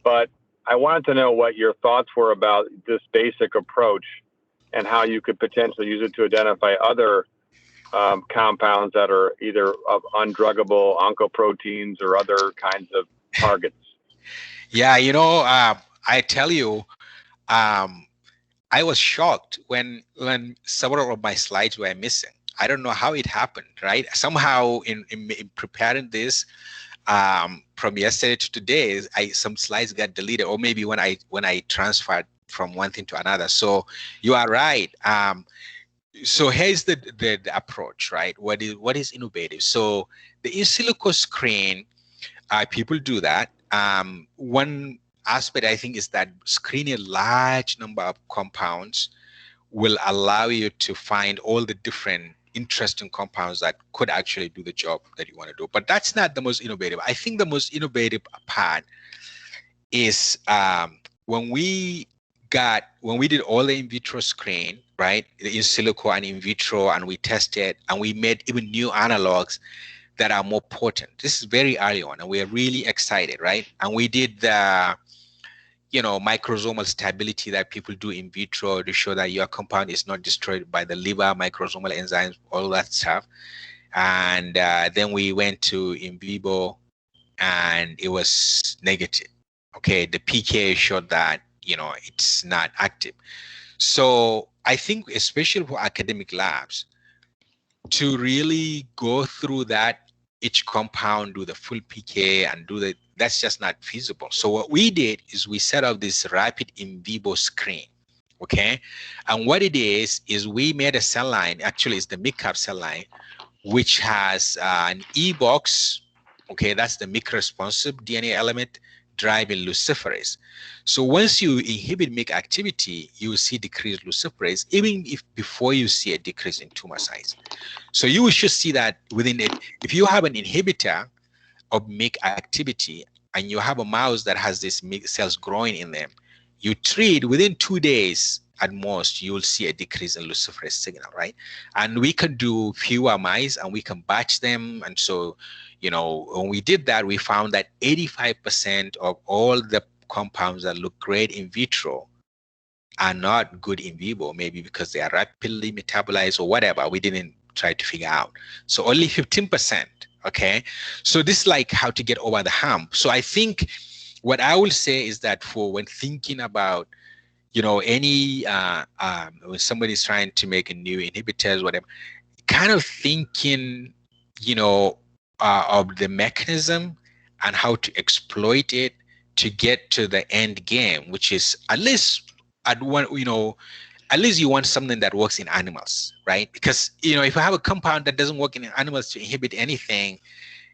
[SPEAKER 3] But I wanted to know what your thoughts were about this basic approach and how you could potentially use it to identify other compounds that are either of undruggable oncoproteins or other kinds of targets.
[SPEAKER 2] Yeah, I tell you, I was shocked when several of my slides were missing. I don't know how it happened, right? Somehow in preparing this from yesterday to today, some slides got deleted, or maybe when I transferred from one thing to another. So you are right. So here's the approach, right? What is innovative? So the in silico screen, people do that. One aspect I think is that screening a large number of compounds will allow you to find all the different interesting compounds that could actually do the job that you want to do. But that's not the most innovative. I think the most innovative part is when we did all the in vitro screen, right, in silico and in vitro, and we tested and we made even new analogs that are more potent. This is very early on, and we are really excited, right? And we did the microsomal stability that people do in vitro to show that your compound is not destroyed by the liver, microsomal enzymes, all that stuff. And then we went to in vivo, and it was negative. Okay, the PK showed that it's not active. So I think, especially for academic labs, to really go through that, each compound, do the full PK and that's just not feasible. So what we did is we set up this rapid in vivo screen, okay? And what it is we made a cell line, actually it's the MYC cell line, which has an E-box, okay? That's the MYC responsive DNA element driving luciferase. So once you inhibit MYC activity, you will see decreased luciferase, even if before you see a decrease in tumor size. So you should see that within it. If you have an inhibitor of MYC activity and you have a mouse that has these MYC cells growing in them, you treat within 2 days at most, you will see a decrease in luciferase signal, right? And we can do fewer mice and we can batch them. And so, when we did that, we found that 85% of all the compounds that look great in vitro are not good in vivo, maybe because they are rapidly metabolized or whatever. We didn't try to figure out. So only 15%. Okay. So this is like how to get over the hump. So I think what I will say is that for when thinking about, any when somebody's trying to make a new inhibitors, whatever, kind of thinking, of the mechanism and how to exploit it to get to the end game, which is at least you want something that works in animals, right? Because if you have a compound that doesn't work in animals to inhibit anything,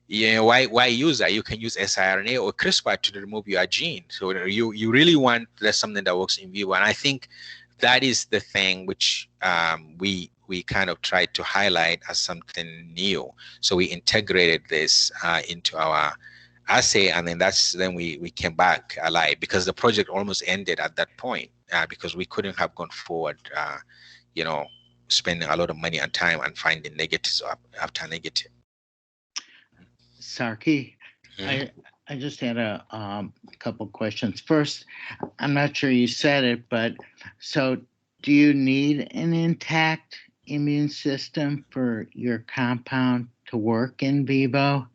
[SPEAKER 2] why use that? You can use siRNA or CRISPR to remove your gene. So you really want something that works in vivo, and I think that is the thing which we kind of tried to highlight as something new. So we integrated this into our assay, and then we came back alive, because the project almost ended at that point because we couldn't have gone forward, spending a lot of money and time and finding negatives after negative.
[SPEAKER 4] Sarki, I just had a couple questions. First, I'm not sure you said it, but so do you need an intact immune system for your compound to work in vivo?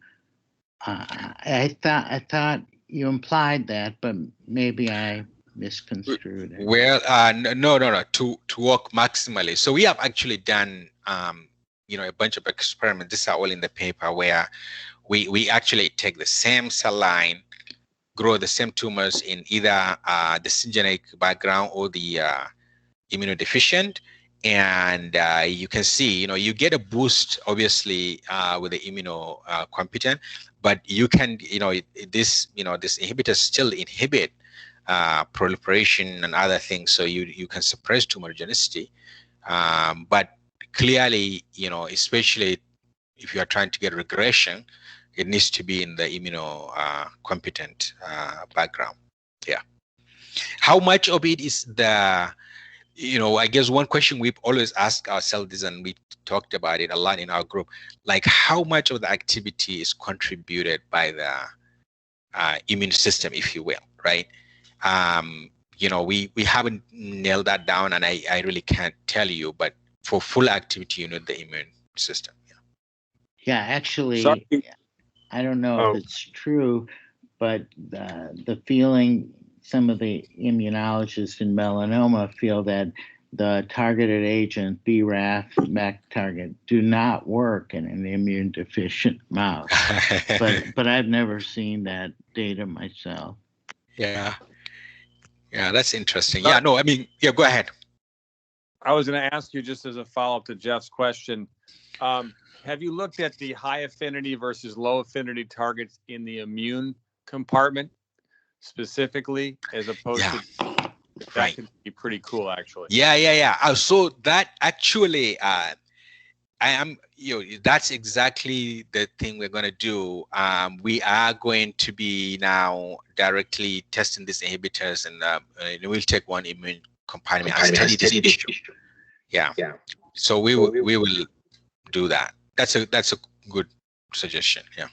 [SPEAKER 4] I thought you implied that, but maybe I misconstrued it.
[SPEAKER 2] Well, no. To work maximally. So we have actually done a bunch of experiments. These are all in the paper, where we actually take the same cell line, grow the same tumors in either the syngeneic background or the immunodeficient, and you can see, you get a boost obviously with the immunocompetent, but you can, this inhibitors still inhibit proliferation and other things, so you can suppress tumorigenicity, but clearly, especially if you are trying to get regression, it needs to be in the immunocompetent background. Yeah. How much of it is the, I guess one question we've always asked ourselves is, and we talked about it a lot in our group, like how much of the activity is contributed by the immune system, if you will, right? We haven't nailed that down, and I really can't tell you, but for full activity, you need the immune system.
[SPEAKER 4] Yeah, actually,
[SPEAKER 3] Sorry.
[SPEAKER 4] I don't know if it's true, but the feeling, some of the immunologists in melanoma feel that the targeted agent, BRAF, MEK target, do not work in an immune deficient mouse. but I've never seen that data myself.
[SPEAKER 2] Yeah, that's interesting. Yeah, no, I mean, yeah, go ahead.
[SPEAKER 5] I was going to ask you, just as a follow-up to Jeff's question, have you looked at the high affinity versus low affinity targets in the immune compartment specifically, as opposed to that could be pretty cool, actually.
[SPEAKER 2] Yeah. So that actually, that's exactly the thing we're going to do. We are going to be now directly testing these inhibitors, and we'll take one immune compartment and study this issue. Yeah. So we will do that. That's a good suggestion. Yeah.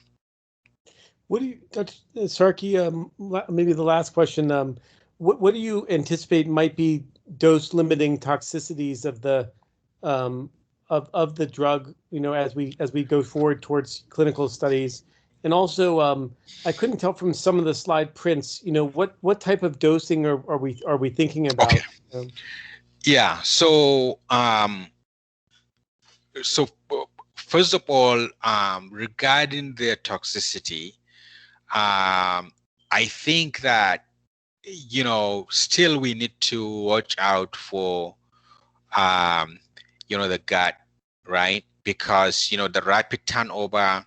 [SPEAKER 1] What do you, Sarki? Maybe the last question. What do you anticipate might be dose-limiting toxicities of the of the drug? As we go forward towards clinical studies, and also I couldn't tell from some of the slide prints. What type of dosing are we thinking about?
[SPEAKER 2] Okay. Yeah. So first of all, regarding the toxicity, I think that still we need to watch out for the gut, right? Because the rapid turnover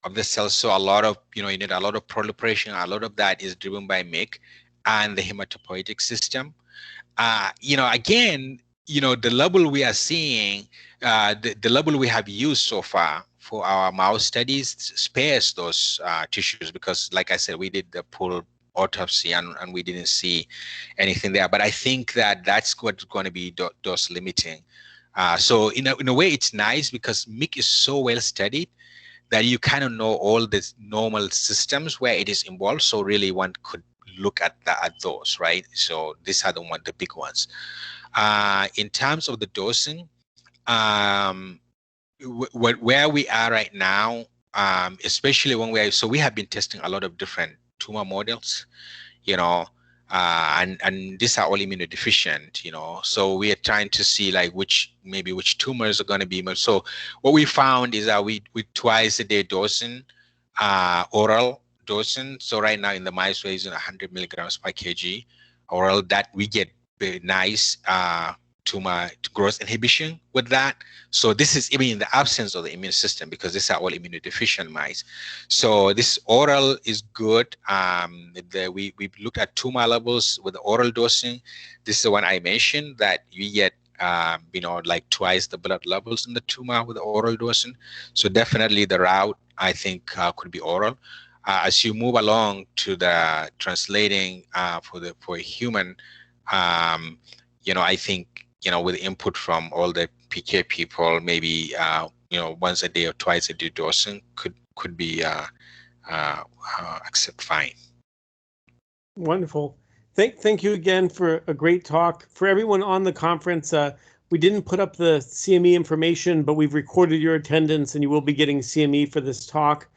[SPEAKER 2] of the cells, so a lot of you need a lot of proliferation. A lot of that is driven by MYC and the hematopoietic system. Again, the level we are seeing, the level we have used so far for our mouse studies spares those tissues, because, like I said, we did the full autopsy and we didn't see anything there. But I think that that's what's going to be dose limiting. So in a way, it's nice because MYC is so well studied that you kind of know all the normal systems where it is involved. So really, one could look at those, right? So these are the big ones. In terms of the dosing, where we are right now, especially when we have been testing a lot of different tumor models, and these are all immunodeficient, so we are trying to see like which tumors are going to be more. So what we found is that we twice a day dosing, oral dosing. So right now in the mice we're using 100 milligrams per kg oral, that we get very nice tumor growth inhibition with that. So this is even in the absence of the immune system, because these are all immunodeficient mice. So this oral is good. We looked at tumor levels with the oral dosing. This is the one I mentioned, that you get like twice the blood levels in the tumor with the oral dosing. So definitely the route, I think, could be oral. As you move along to the translating for a human, I think, with input from all the PK people, maybe once a day or twice a day dosing could be accept fine.
[SPEAKER 1] Wonderful. Thank you again for a great talk. For everyone on the conference, we didn't put up the CME information, but we've recorded your attendance and you will be getting CME for this talk.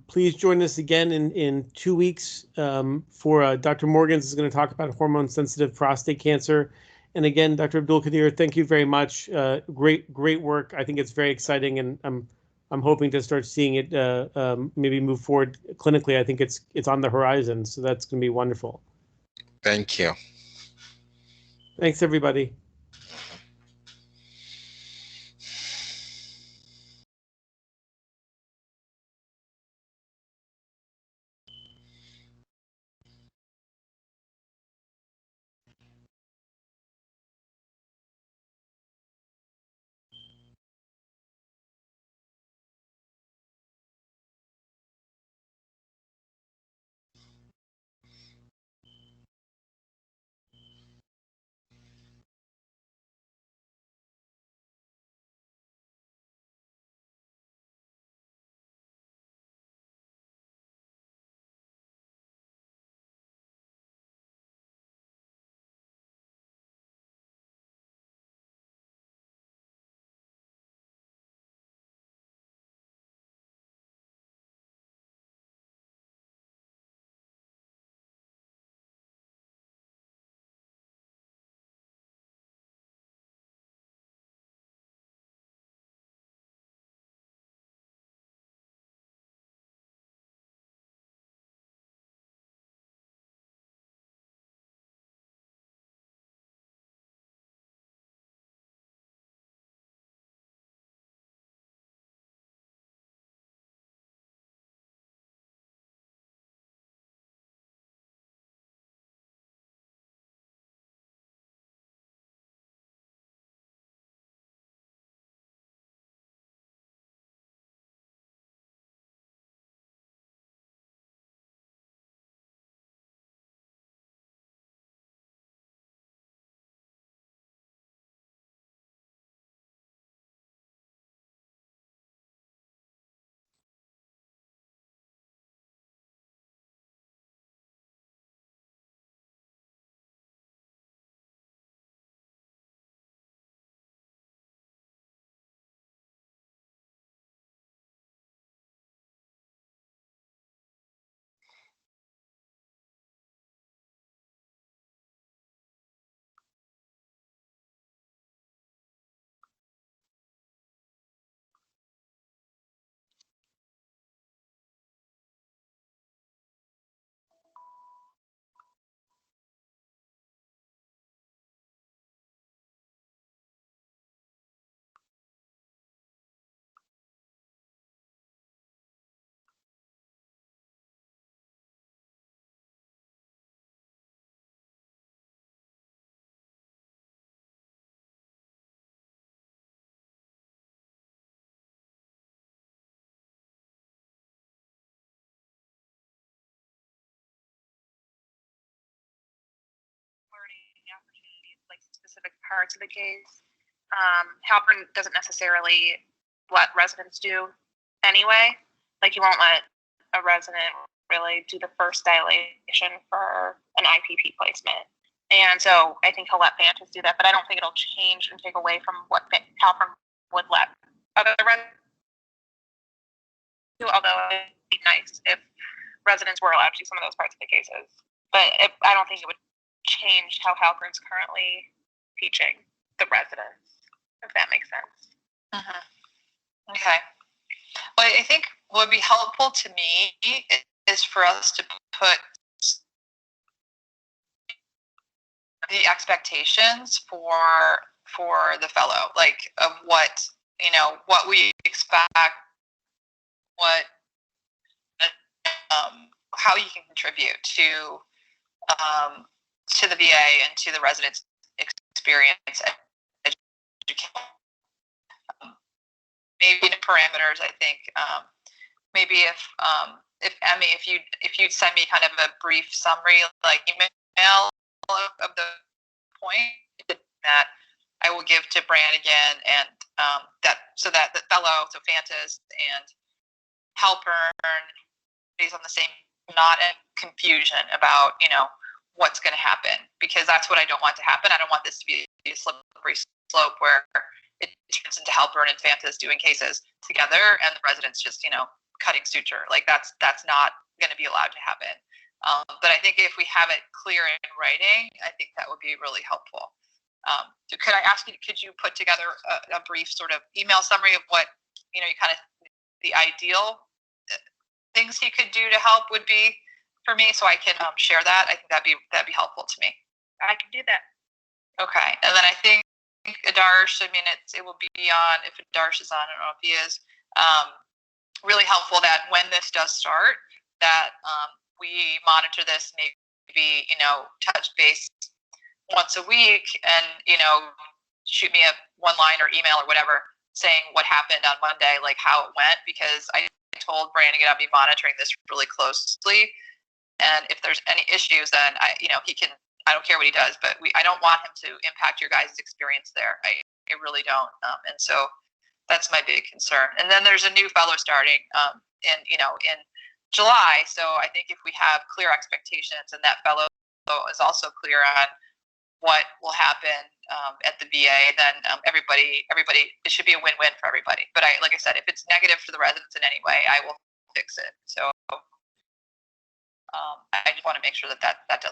[SPEAKER 1] Please join us again in 2 weeks for Dr. Morgans is going to talk about hormone-sensitive prostate cancer. And again, Dr. Abdulkadir, thank you very much. Great work. I think it's very exciting, and I'm hoping to start seeing it maybe move forward clinically. I think it's on the horizon, so that's going to be wonderful.
[SPEAKER 2] Thank you.
[SPEAKER 1] Thanks, everybody.
[SPEAKER 6] Opportunities, like specific parts of the case. Halpern doesn't necessarily let residents do anyway. Like, you won't let a resident really do the first dilation for an IPP placement. And so I think he'll let Fantas do that, but I don't think it'll change and take away from what Halpern would let other residents do, although it'd be nice if residents were allowed to do some of those parts of the cases. But I don't think it would change how Halpern's currently teaching the residents, if that makes sense.
[SPEAKER 7] Mm-hmm. Okay. Well, I think what would be helpful to me is for us to put the expectations for the fellow, like of what, what we expect, what, how you can contribute to the VA and to the residents' experience. Maybe in parameters, I think maybe if Emmy, if you'd send me kind of a brief summary, like email of the point that I will give to Brannigan and that the fellow, so Fantas and Halpern is on the same, not in confusion about what's going to happen, because that's what I don't want to happen. I don't want this to be a slippery slope where it turns into Halpern and Fantas doing cases together and the residents just cutting suture. Like that's not going to be allowed to happen. But I think if we have it clear in writing, I think that would be really helpful. So could I ask you, could you put together a brief sort of email summary of what you kind of the ideal things he could do to help would be for me, so I can share that? I think that'd be helpful to me.
[SPEAKER 6] I can do that.
[SPEAKER 7] Okay, and then I think Adarsh, it will be on, if Adarsh is on, I don't know if he is, really helpful that when this does start, that we monitor this, maybe, touch base once a week and, shoot me a one-line or email or whatever saying what happened on Monday, like how it went, because I told Brannigan I'll be monitoring this really closely. And if there's any issues, then he can, I don't care what he does, but I don't want him to impact your guys' experience there. I really don't. And so that's my big concern. And then there's a new fellow starting in July. So I think if we have clear expectations and that fellow is also clear on what will happen at the VA, then everybody, it should be a win-win for everybody. But like I said, if it's negative for the residents in any way, I will fix it. So I just want to make sure that does.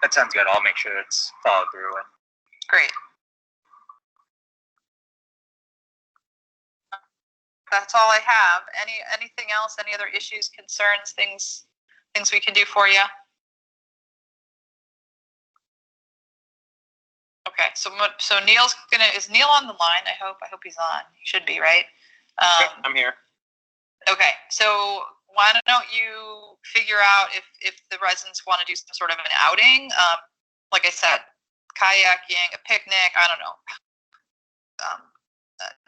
[SPEAKER 8] That sounds good. I'll make sure it's followed through with.
[SPEAKER 7] Great. That's all I have. Anything else? Any other issues, concerns, things we can do for you? Okay, so Neil's is Neil on the line? I hope he's on. He should be, right?
[SPEAKER 8] I'm here.
[SPEAKER 7] Okay, so why don't you figure out if the residents want to do some sort of an outing? Like I said, kayaking, a picnic. I don't know.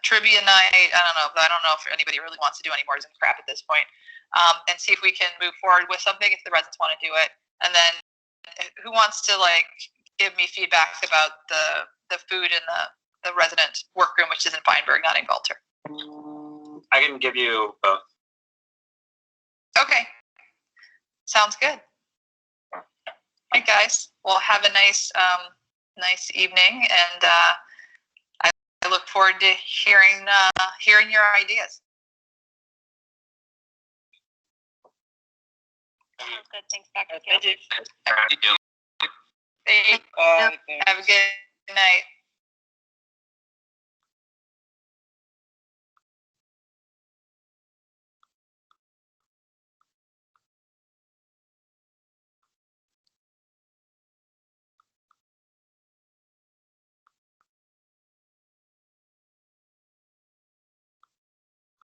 [SPEAKER 7] Trivia night. I don't know if anybody really wants to do any more Zoom crap at this point. And see if we can move forward with something if the residents want to do it. And then who wants to give me feedback about the food in the resident workroom, which is in Feinberg, not in Galter?
[SPEAKER 8] I can give you both.
[SPEAKER 7] Okay. Sounds good. All right, guys. Well, have a nice evening, and I look forward to hearing your ideas.
[SPEAKER 6] Sounds good. Thanks, Dr.
[SPEAKER 8] Thank you.
[SPEAKER 7] Have a good night.